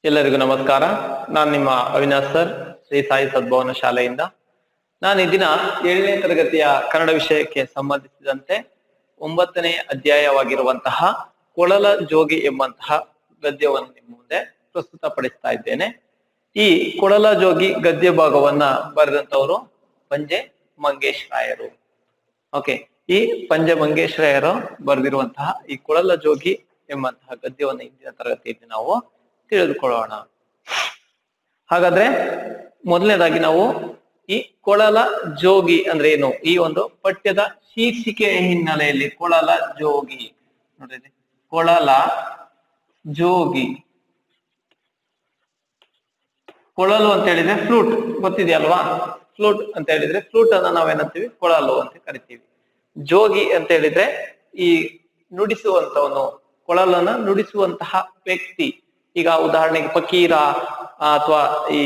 ಎಲ್ಲರಿಗೂ ನಮಸ್ಕಾರ. ನಾನು ನಿಮ್ಮ ಅವಿನಾಶ್ ಸರ್, ಶ್ರೀ ಸಾಯಿ ಸದ್ಭವನ ಶಾಲೆಯಿಂದ. ನಾನು ಈ ದಿನ 7ನೇ ತರಗತಿಯ ಕನ್ನಡ ವಿಷಯಕ್ಕೆ ಸಂಬಂಧಿಸಿದಂತೆ 9ನೇ ಅಧ್ಯಾಯವಾಗಿರುವಂತಹ ಕೊಳಲ ಜೋಗಿ ಎಂಬಂತಹ ಗದ್ಯವನ್ನು ನಿಮ್ಮ ಮುಂದೆ ಪ್ರಸ್ತುತಪಡಿಸ್ತಾ ಇದ್ದೇನೆ. ಈ ಕೊಳಲ ಜೋಗಿ ಗದ್ಯ ಭಾಗವನ್ನ ಬರೆದಂತವರು ಪಂಜೆ ಮಂಗೇಶ್ ರಾಯರು. ಓಕೆ, ಈ ಪಂಜೆ ಮಂಗೇಶ್ ರಾಯರು ಬರೆದಿರುವಂತಹ ಈ ಕೊಳಲ ಜೋಗಿ ಎಂಬಂತಹ ಗದ್ಯವನ್ನು ಇಂದಿನ ತರಗತಿಯಲ್ಲಿ ನಾವು ತಿಳಿದುಕೊಳ್ಳೋಣ. ಹಾಗಾದ್ರೆ ಮೊದಲನೇದಾಗಿ ನಾವು ಈ ಕೊಳಲ ಜೋಗಿ ಅಂದ್ರೆ ಏನು, ಈ ಒಂದು ಪಠ್ಯದ ಶೀರ್ಷಿಕೆಯ ಹಿನ್ನೆಲೆಯಲ್ಲಿ ಕೊಳಲ ಜೋಗಿ ನೋಡ್ರಿ, ಕೊಳಲ ಜೋಗಿ. ಕೊಳಲು ಅಂತ ಹೇಳಿದ್ರೆ ಫ್ಲೂಟ್ ಗೊತ್ತಿದೆಯಲ್ವಾ? ಫ್ಲೂಟ್ ಅಂತ ಹೇಳಿದ್ರೆ ಫ್ಲೂಟ್ ಅನ್ನ ನಾವೇನಂತೀವಿ, ಕೊಳಲು ಅಂತ ಕರಿತೀವಿ. ಜೋಗಿ ಅಂತ ಹೇಳಿದ್ರೆ ಈ ನುಡಿಸುವಂತವನು, ಕೊಳಲನ್ನ ನುಡಿಸುವಂತಹ ವ್ಯಕ್ತಿ. ಈಗ ಉದಾಹರಣೆಗೆ ಫಕೀರ ಅಥವಾ ಈ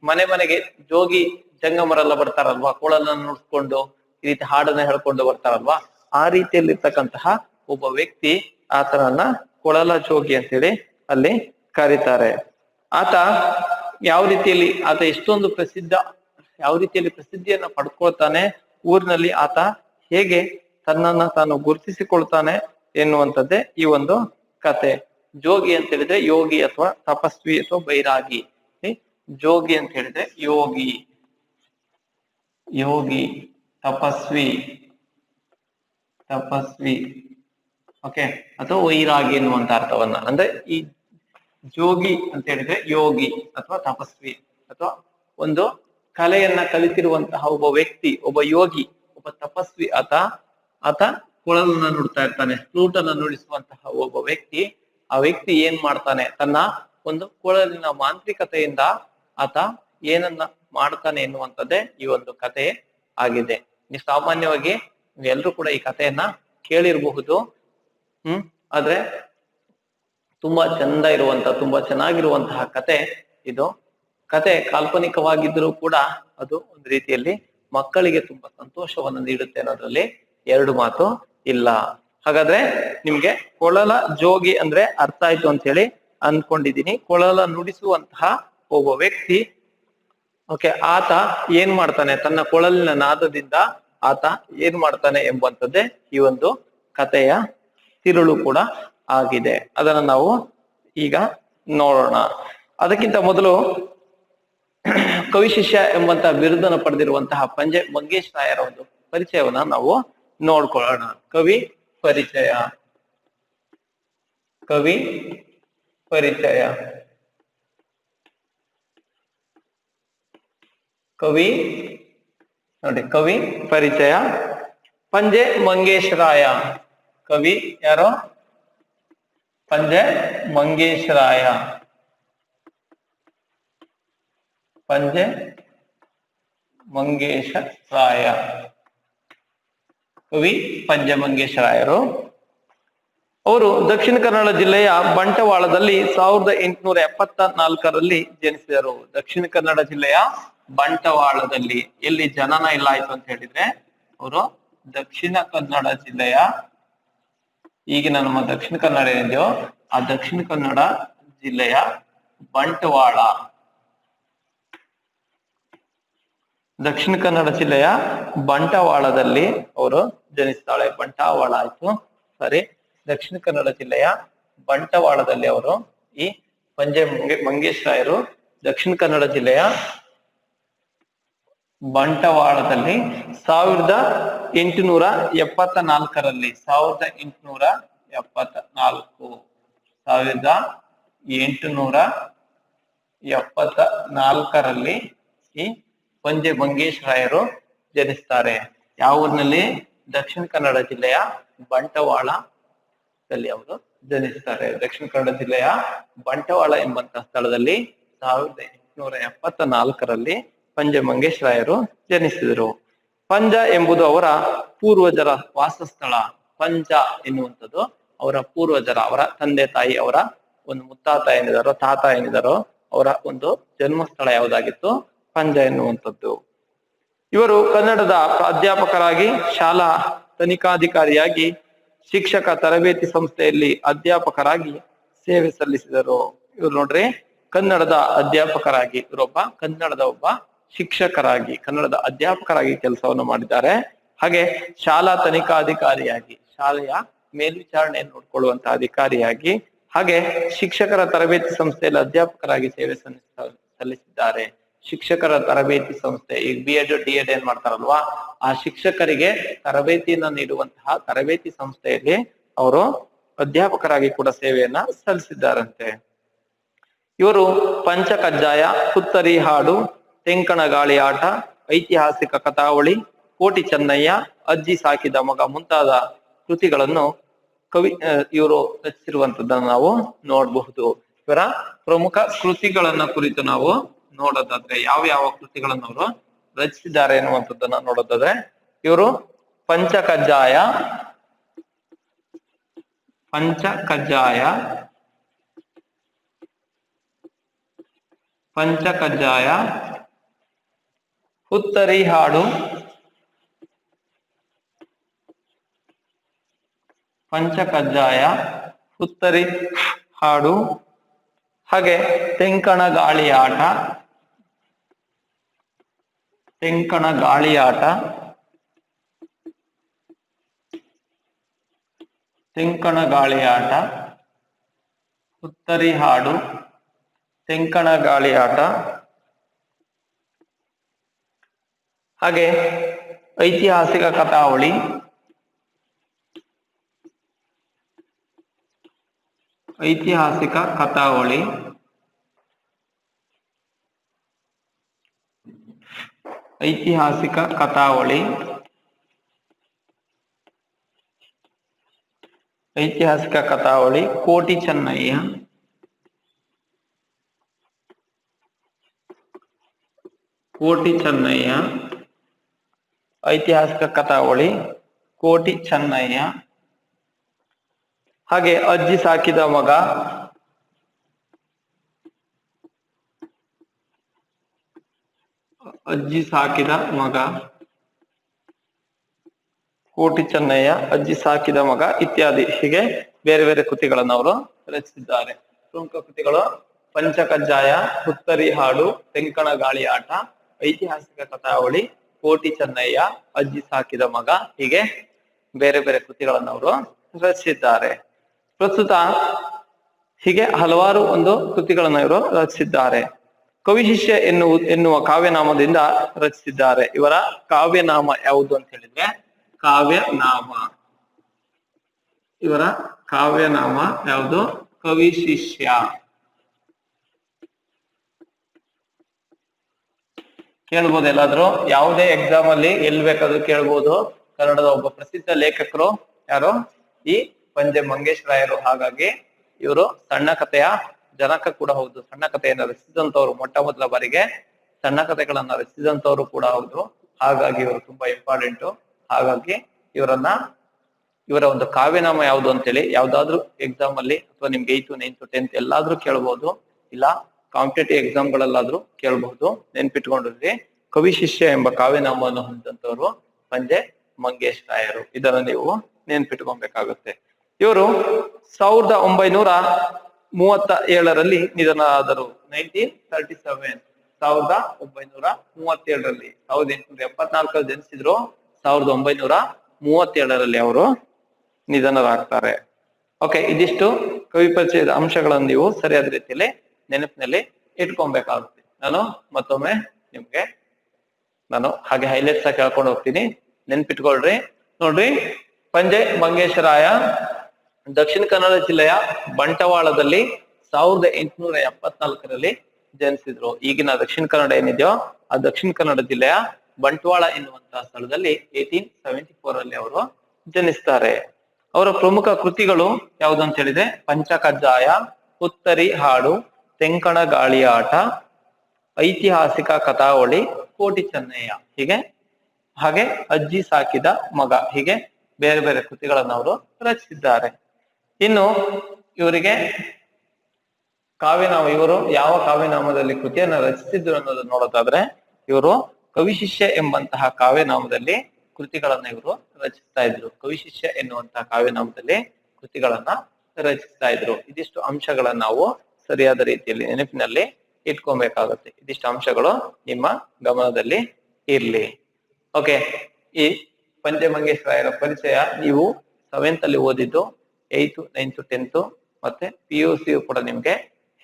ಮನೆಗೆ ಜೋಗಿ ಜಂಗಮರೆಲ್ಲ ಬರ್ತಾರಲ್ವಾ, ಕೊಳಲನ್ನು ನುಡಿಸ್ಕೊಂಡು ಈ ರೀತಿ ಹಾಡನ್ನ ಹೇಳ್ಕೊಂಡು ಬರ್ತಾರಲ್ವಾ, ಆ ರೀತಿಯಲ್ಲಿ ಇರ್ತಕ್ಕಂತಹ ಒಬ್ಬ ವ್ಯಕ್ತಿ, ಆತನನ್ನ ಕೊಳಲ ಜೋಗಿ ಅಂತೇಳಿ ಅಲ್ಲಿ ಕರೀತಾರೆ. ಆತ ಯಾವ ರೀತಿಯಲ್ಲಿ, ಆತ ಎಷ್ಟೊಂದು ಯಾವ ರೀತಿಯಲ್ಲಿ ಪ್ರಸಿದ್ಧಿಯನ್ನ ಪಡ್ಕೊಳ್ತಾನೆ, ಊರಿನಲ್ಲಿ ಆತ ಹೇಗೆ ತನ್ನನ್ನ ತಾನು ಗುರುತಿಸಿಕೊಳ್ತಾನೆ ಎನ್ನುವಂಥದ್ದೇ ಈ ಒಂದು ಕತೆ. ಜೋಗಿ ಅಂತ ಹೇಳಿದ್ರೆ ಯೋಗಿ ಅಥವಾ ತಪಸ್ವಿ ಅಥವಾ ಬೈರಾಗಿ. ಜೋಗಿ ಅಂತ ಹೇಳಿದ್ರೆ ಯೋಗಿ ತಪಸ್ವಿ ಓಕೆ, ಅಥವಾ ವೈರಾಗಿ ಎನ್ನುವಂತ ಅರ್ಥವನ್ನ, ಅಂದ್ರೆ ಈ ಜೋಗಿ ಅಂತ ಹೇಳಿದ್ರೆ ಯೋಗಿ ಅಥವಾ ತಪಸ್ವಿ ಅಥವಾ ಒಂದು ಕಲೆಯನ್ನ ಕಲಿತಿರುವಂತಹ ಒಬ್ಬ ವ್ಯಕ್ತಿ, ಒಬ್ಬ ಯೋಗಿ, ಒಬ್ಬ ತಪಸ್ವಿ. ಆತ ಕೊಳಲನ್ನ ನುಡ್ತಾ ಇರ್ತಾನೆ, ಫ್ಲೂಟ್ ಅನ್ನ ನುಡಿಸುವಂತಹ ಒಬ್ಬ ವ್ಯಕ್ತಿ. ಆ ವ್ಯಕ್ತಿ ಏನ್ ಮಾಡ್ತಾನೆ, ತನ್ನ ಒಂದು ಕೊಳಲಿನ ಮಾಂತ್ರಿಕತೆಯಿಂದ ಆತ ಏನನ್ನ ಮಾಡ್ತಾನೆ ಎನ್ನುವಂಥದ್ದೇ ಈ ಒಂದು ಕತೆ ಆಗಿದೆ. ನೀವು ಸಾಮಾನ್ಯವಾಗಿ ಎಲ್ರು ಕೂಡ ಈ ಕಥೆಯನ್ನ ಕೇಳಿರಬಹುದು. ಆದ್ರೆ ತುಂಬಾ ಚಂದ ತುಂಬಾ ಚೆನ್ನಾಗಿರುವಂತಹ ಕತೆ ಇದು. ಕತೆ ಕಾಲ್ಪನಿಕವಾಗಿದ್ರೂ ಕೂಡ ಅದು ಒಂದು ರೀತಿಯಲ್ಲಿ ಮಕ್ಕಳಿಗೆ ತುಂಬಾ ಸಂತೋಷವನ್ನು ನೀಡುತ್ತೆ ಅನ್ನೋದ್ರಲ್ಲಿ ಎರಡು ಮಾತು ಇಲ್ಲ. ಹಾಗಾದ್ರೆ ನಿಮ್ಗೆ ಕೊಳಲ ಜೋಗಿ ಅಂದ್ರೆ ಅರ್ಥ ಆಯ್ತು ಅಂತ ಹೇಳಿ ಅನ್ಕೊಂಡಿದೀನಿ. ಕೊಳಲ ನುಡಿಸುವಂತಹ ಒಬ್ಬ ವ್ಯಕ್ತಿ. ಓಕೆ, ಆತ ಏನ್ ಮಾಡ್ತಾನೆ, ತನ್ನ ಕೊಳಲಿನ ನಾದದಿಂದ ಆತ ಏನ್ ಮಾಡ್ತಾನೆ ಎಂಬಂಥದ್ದೇ ಈ ಒಂದು ಕಥೆಯ ತಿರುಳು ಕೂಡ ಆಗಿದೆ. ಅದನ್ನ ನಾವು ಈಗ ನೋಡೋಣ. ಅದಕ್ಕಿಂತ ಮೊದಲು ಕವಿ ಶಿಷ್ಯ ಎಂಬಂತ ಬಿರುದನ್ನು ಪಡೆದಿರುವಂತಹ ಪಂಜೆ ಮಂಗೇಶ್ ರಾಯರ ಒಂದು ಪರಿಚಯವನ್ನ ನಾವು ನೋಡ್ಕೊಳ್ಳೋಣ. ಕವಿ ಪರಿಚಯ ನೋಡಿ, ಕವಿ ಪರಿಚಯ ಪಂಜೆ ಮಂಗೇಶ್ ರಾಯ. ಕವಿ ಯಾರೋ? ಪಂಜೆ ಮಂಗೇಶ್ ರಾಯ. ಪಂಜೆ ಮಂಗೇಶ ರಾಯ, ಕವಿ ಪಂಜೆ ಮಂಗೇಶ ರಾಯರು. ಅವರು ದಕ್ಷಿಣ ಕನ್ನಡ ಜಿಲ್ಲೆಯ ಬಂಟವಾಳದಲ್ಲಿ 1874ರಲ್ಲಿ ಜನಿಸಿದರು. ದಕ್ಷಿಣ ಕನ್ನಡ ಜಿಲ್ಲೆಯ ಬಂಟವಾಳದಲ್ಲಿ. ಎಲ್ಲಿ ಜನನ ಇಲ್ಲ ಆಯ್ತು ಅಂತ ಹೇಳಿದ್ರೆ ಅವರು ದಕ್ಷಿಣ ಕನ್ನಡ ಜಿಲ್ಲೆಯ, ಈಗಿನ ನಮ್ಮ ದಕ್ಷಿಣ ಕನ್ನಡ ಏನಿದೆಯೋ ಆ ದಕ್ಷಿಣ ಕನ್ನಡ ಜಿಲ್ಲೆಯ ಬಂಟವಾಳ, ದಕ್ಷಿಣ ಕನ್ನಡ ಜಿಲ್ಲೆಯ ಬಂಟವಾಳದಲ್ಲಿ ಅವರು ಜನಿಸ್ತಾಳೆ. ಬಂಟವಾಳ ಆಯ್ತು, ಸರಿ. ದಕ್ಷಿಣ ಕನ್ನಡ ಜಿಲ್ಲೆಯ ಬಂಟವಾಳದಲ್ಲಿ ಅವರು, ಈ ಪಂಜೆ ಮಂಗೇಶ್ ರಾಯರು ದಕ್ಷಿಣ ಕನ್ನಡ ಜಿಲ್ಲೆಯ ಬಂಟವಾಳದಲ್ಲಿ 1874ರಲ್ಲಿ 1874ರಲ್ಲಿ ಈ ಪಂಜೆ ಮಂಗೇಶ್ ರಾಯರು ಜನಿಸ್ತಾರೆ. ಯಾವ ಊರಿನಲ್ಲಿ? ದಕ್ಷಿಣ ಕನ್ನಡ ಜಿಲ್ಲೆಯ ಬಂಟವಾಳದಲ್ಲಿ ಅವರು ಜನಿಸ್ತಾರೆ. ದಕ್ಷಿಣ ಕನ್ನಡ ಜಿಲ್ಲೆಯ ಬಂಟವಾಳ ಎಂಬಂತಹ ಸ್ಥಳದಲ್ಲಿ 1874ರಲ್ಲಿ ಪಂಜೆ ಮಂಗೇಶ್ ರಾಯರು ಜನಿಸಿದರು. ಪಂಜ ಎಂಬುದು ಅವರ ಪೂರ್ವಜರ ವಾಸಸ್ಥಳ. ಪಂಜ ಎನ್ನುವಂಥದ್ದು ಅವರ ಪೂರ್ವಜರ, ಅವರ ತಂದೆ ತಾಯಿ, ಅವರ ಒಂದು ಮುತ್ತಾತ ಏನಿದಾರೋ, ತಾತ ಏನಿದಾರೋ, ಅವರ ಒಂದು ಜನ್ಮಸ್ಥಳ ಯಾವುದಾಗಿತ್ತು? ಪಂಜ ಎನ್ನುವಂಥದ್ದು. ಇವರು ಕನ್ನಡದ ಪ್ರಾಧ್ಯಾಪಕರಾಗಿ, ಶಾಲಾ ತನಿಖಾಧಿಕಾರಿಯಾಗಿ, ಶಿಕ್ಷಕ ತರಬೇತಿ ಸಂಸ್ಥೆಯಲ್ಲಿ ಅಧ್ಯಾಪಕರಾಗಿ ಸೇವೆ ಸಲ್ಲಿಸಿದರು. ಇವ್ರು ನೋಡ್ರಿ, ಕನ್ನಡದ ಅಧ್ಯಾಪಕರಾಗಿ ಇವರೊಬ್ಬ ಕನ್ನಡದ ಒಬ್ಬ ಶಿಕ್ಷಕರಾಗಿ ಕನ್ನಡದ ಅಧ್ಯಾಪಕರಾಗಿ ಕೆಲಸವನ್ನು ಮಾಡಿದ್ದಾರೆ. ಹಾಗೆ ಶಾಲಾ ತನಿಖಾಧಿಕಾರಿಯಾಗಿ ಶಾಲೆಯ ಮೇಲ್ವಿಚಾರಣೆಯನ್ನು ನೋಡ್ಕೊಳ್ಳುವಂತಹ ಅಧಿಕಾರಿಯಾಗಿ ಹಾಗೆ ಶಿಕ್ಷಕರ ತರಬೇತಿ ಸಂಸ್ಥೆಯಲ್ಲಿ ಅಧ್ಯಾಪಕರಾಗಿ ಸೇವೆ ಸಲ್ಲಿಸಿದ್ದಾರೆ. ಶಿಕ್ಷಕರ ತರಬೇತಿ ಸಂಸ್ಥೆ ಈಗ B.Ed D.Ed ಏನ್ ಮಾಡ್ತಾರಲ್ವಾ ಆ ಶಿಕ್ಷಕರಿಗೆ ತರಬೇತಿಯನ್ನ ನೀಡುವಂತಹ ತರಬೇತಿ ಸಂಸ್ಥೆಯಲ್ಲಿ ಅವರು ಅಧ್ಯಾಪಕರಾಗಿ ಕೂಡ ಸೇವೆಯನ್ನ ಸಲ್ಲಿಸಿದ್ದಾರಂತೆ. ಇವರು ಪಂಚಕಜ್ಜಾಯ, ಪುತ್ತರಿ ಹಾಡು, ತೆಂಕಣ ಗಾಳಿ ಆಟ, ಐತಿಹಾಸಿಕ ಕಥಾವಳಿ, ಕೋಟಿ ಚೆನ್ನಯ್ಯ, ಅಜ್ಜಿ ಸಾಕಿದ ಮಗ ಮುಂತಾದ ಕೃತಿಗಳನ್ನು ಇವರು ರಚಿಸಿರುವಂತದ್ದನ್ನು ನಾವು ನೋಡಬಹುದು. ಇವರ ಪ್ರಮುಖ ಕೃತಿಗಳನ್ನ ಕುರಿತು ನಾವು ನೋಡೋದಾದ್ರೆ ಯಾವ ಯಾವ ಕೃತಿಗಳನ್ನು ಅವರು ರಚಿಸಿದ್ದಾರೆ ಎನ್ನುವಂಥದ್ದನ್ನ ನೋಡೋದಾದ್ರೆ ಇವರು ಪಂಚಕಜ್ಜಾಯ ಪುತ್ತರಿ ಹಾಡು, ಪುತ್ತರಿ ಹಾಡು ಹಾಗೆ ತೆಂಕಣ ಗಾಳಿ ಆಟ, ಪುತ್ತರಿ ಹಾಡು, ತೆಂಕಣ ಗಾಳಿ ಆಟ ಹಾಗೆ ಐತಿಹಾಸಿಕ ಕಥಾವಳಿ, ಕೋಟಿ ಚೆನ್ನಯ್ಯ, ಐತಿಹಾಸಿಕ ಕಥಾವಳಿ ಕೋಟಿ ಚೆನ್ನಯ್ಯ ಹಾಗೆ ಅಜ್ಜಿ ಸಾಕಿದ ಮಗ, ಕೋಟಿ ಚೆನ್ನಯ್ಯ, ಅಜ್ಜಿ ಸಾಕಿದ ಮಗ ಇತ್ಯಾದಿ ಹೀಗೆ ಬೇರೆ ಬೇರೆ ಕೃತಿಗಳನ್ನು ಅವರು ರಚಿಸಿದ್ದಾರೆ. ಪ್ರಮುಖ ಕೃತಿಗಳು ಪಂಚಕಜ್ಜಾಯ, ಪುತ್ತರಿ ಹಾಡು, ತೆಂಕಣ ಗಾಳಿ ಆಟ, ಐತಿಹಾಸಿಕ ಕಥಾವಳಿ, ಕೋಟಿ ಚೆನ್ನಯ್ಯ, ಅಜ್ಜಿ ಸಾಕಿದ ಮಗ ಹೀಗೆ ಬೇರೆ ಬೇರೆ ಕೃತಿಗಳನ್ನು ಅವರು ರಚಿಸಿದ್ದಾರೆ. ಪ್ರಸ್ತುತ ಹೀಗೆ ಹಲವಾರು ಒಂದು ಕೃತಿಗಳನ್ನು ಇವರು ರಚಿಸಿದ್ದಾರೆ. ಕವಿಶಿಷ್ಯ ಎನ್ನುವ ಕಾವ್ಯನಾಮದಿಂದ ರಚಿಸಿದ್ದಾರೆ. ಇವರ ಕಾವ್ಯನಾಮ ಯಾವುದು ಅಂತ ಹೇಳಿದ್ರೆ ಇವರ ಕಾವ್ಯನಾಮ ಯಾವುದು? ಕವಿಶಿಷ್ಯ. ಕೇಳ್ಬೋದು ಎಲ್ಲಾದ್ರೂ ಯಾವುದೇ ಎಕ್ಸಾಮ್ ಅಲ್ಲಿ ಎಲ್ಲಿ ಬೇಕಾದ್ರೂ ಕೇಳ್ಬೋದು. ಕನ್ನಡದ ಒಬ್ಬ ಪ್ರಸಿದ್ಧ ಲೇಖಕರು ಯಾರು? ಈ ಪಂಜೆ ಮಂಗೇಶ್ ರಾಯರು. ಹಾಗಾಗಿ ಇವರು ಸಣ್ಣ ಕಥೆಯ ಜನಕ ಕೂಡ ಹೌದು. ಸಣ್ಣ ಕಥೆಯನ್ನ ರಚಿಸಿದಂತವ್ರು, ಮೊಟ್ಟ ಮೊದಲ ಬಾರಿಗೆ ಸಣ್ಣ ಕಥೆಗಳನ್ನ ರಚಿಸಿದಂತವ್ರು ಕೂಡ ಹೌದು. ಹಾಗಾಗಿ ಇವರು ತುಂಬಾ ಇಂಪಾರ್ಟೆಂಟ್. ಹಾಗಾಗಿ ಇವರ ಒಂದು ಕಾವ್ಯನಾಮ ಯಾವುದು ಅಂತೇಳಿ ಯಾವ್ದಾದ್ರು ಎಕ್ಸಾಮ್ ಅಲ್ಲಿ ಅಥವಾ ನಿಮ್ಗೆ 8th 9th 10th ಎಲ್ಲಾದ್ರೂ ಕೇಳ್ಬಹುದು, ಇಲ್ಲ ಕಾಂಪಿಟೇಟಿವ್ ಎಕ್ಸಾಮ್ ಗಳಲ್ಲಾದ್ರೂ ಕೇಳಬಹುದು. ನೆನ್ಪಿಟ್ಕೊಂಡಿರ್ರಿ, ಕವಿಶಿಷ್ಯ ಎಂಬ ಕಾವ್ಯನಾಮವನ್ನು ಹೊಂದಿದಂತವ್ರು ಪಂಜೆ ಮಂಗೇಶ್ ರಾಯರು. ಇದನ್ನ ನೀವು ನೆನ್ಪಿಟ್ಕೊಬೇಕಾಗುತ್ತೆ. ಇವರು 1937ರಲ್ಲಿ ನಿಧನರಾದರು. 1937 1937ರಲ್ಲಿ 1874 ಜನಿಸಿದ್ರು. 1937ರಲ್ಲಿ ಅವರು ನಿಧನರಾಗ್ತಾರೆ. ಓಕೆ, ಇದಿಷ್ಟು ಕವಿ ಪರಿಚಯದ ಅಂಶಗಳನ್ನು ನೀವು ಸರಿಯಾದ ರೀತಿಯಲ್ಲಿ ನೆನಪಿನಲ್ಲಿ ಇಟ್ಕೊಬೇಕಾಗುತ್ತೆ. ನಾನು ಮತ್ತೊಮ್ಮೆ ನಿಮ್ಗೆ ಹಾಗೆ ಹೈಲೈಟ್ಸ್ ಆಗಿ ಕೇಳ್ಕೊಂಡು ಹೋಗ್ತೀನಿ, ನೆನ್ಪಿಟ್ಕೊಳ್ರಿ. ನೋಡ್ರಿ, ಪಂಜೆ ಮಂಗೇಶರಾಯ ದಕ್ಷಿಣ ಕನ್ನಡ ಜಿಲ್ಲೆಯ ಬಂಟವಾಳದಲ್ಲಿ 1874ರಲ್ಲಿ ಜನಿಸಿದ್ರು. ಈಗಿನ ದಕ್ಷಿಣ ಕನ್ನಡ ಏನಿದೆಯೋ ಆ ದಕ್ಷಿಣ ಕನ್ನಡ ಜಿಲ್ಲೆಯ ಬಂಟ್ವಾಳ ಎನ್ನುವಂತಹ ಸ್ಥಳದಲ್ಲಿ 1874ರಲ್ಲಿ ಅವರು ಜನಿಸ್ತಾರೆ. ಅವರ ಪ್ರಮುಖ ಕೃತಿಗಳು ಯಾವ್ದಂತ ಹೇಳಿದ್ರೆ ಪಂಚಕಜ್ಜಾಯ, ಪುತ್ತರಿ ಹಾಡು, ತೆಂಕಣ ಗಾಳಿ ಆಟ, ಐತಿಹಾಸಿಕ ಕಥಾವಳಿ, ಕೋಟಿ ಚೆನ್ನಯ್ಯ ಹಾಗೆ ಅಜ್ಜಿ ಸಾಕಿದ ಮಗ ಹೀಗೆ ಬೇರೆ ಬೇರೆ ಕೃತಿಗಳನ್ನು ಅವರು ರಚಿಸಿದ್ದಾರೆ. ಇನ್ನು ಇವರಿಗೆ ಕಾವ್ಯನಾಮ, ಇವರು ಯಾವ ಕಾವ್ಯನಾಮದಲ್ಲಿ ಕೃತಿಯನ್ನ ರಚಿಸಿದ್ರು ಅನ್ನೋದನ್ನ ನೋಡೋದಾದ್ರೆ ಇವರು ಕವಿಶಿಷ್ಯ ಎಂಬಂತಹ ಕಾವ್ಯನಾಮದಲ್ಲಿ ಕೃತಿಗಳನ್ನ ಇವರು ರಚಿಸ್ತಾ ಇದ್ರು. ಕವಿಶಿಷ್ಯ ಎನ್ನುವಂತಹ ಕಾವ್ಯನಾಮದಲ್ಲಿ ಕೃತಿಗಳನ್ನ ರಚಿಸ್ತಾ ಇದ್ರು. ಇದಿಷ್ಟು ಅಂಶಗಳನ್ನ ನಾವು ಸರಿಯಾದ ರೀತಿಯಲ್ಲಿ ನೆನಪಿನಲ್ಲಿ ಇಟ್ಕೊಬೇಕಾಗುತ್ತೆ. ಇದಿಷ್ಟು ಅಂಶಗಳು ನಿಮ್ಮ ಗಮನದಲ್ಲಿ ಇರ್ಲಿ. ಓಕೆ, ಈ ಪಂಚಮಂಗೇಶ್ವರಾಯರ ಪರಿಚಯ ನೀವು 7th ಅಲ್ಲಿ ಓದಿದ್ದು 8th 9th 10th ಮತ್ತೆ PUC ಕೂಡ ನಿಮ್ಗೆ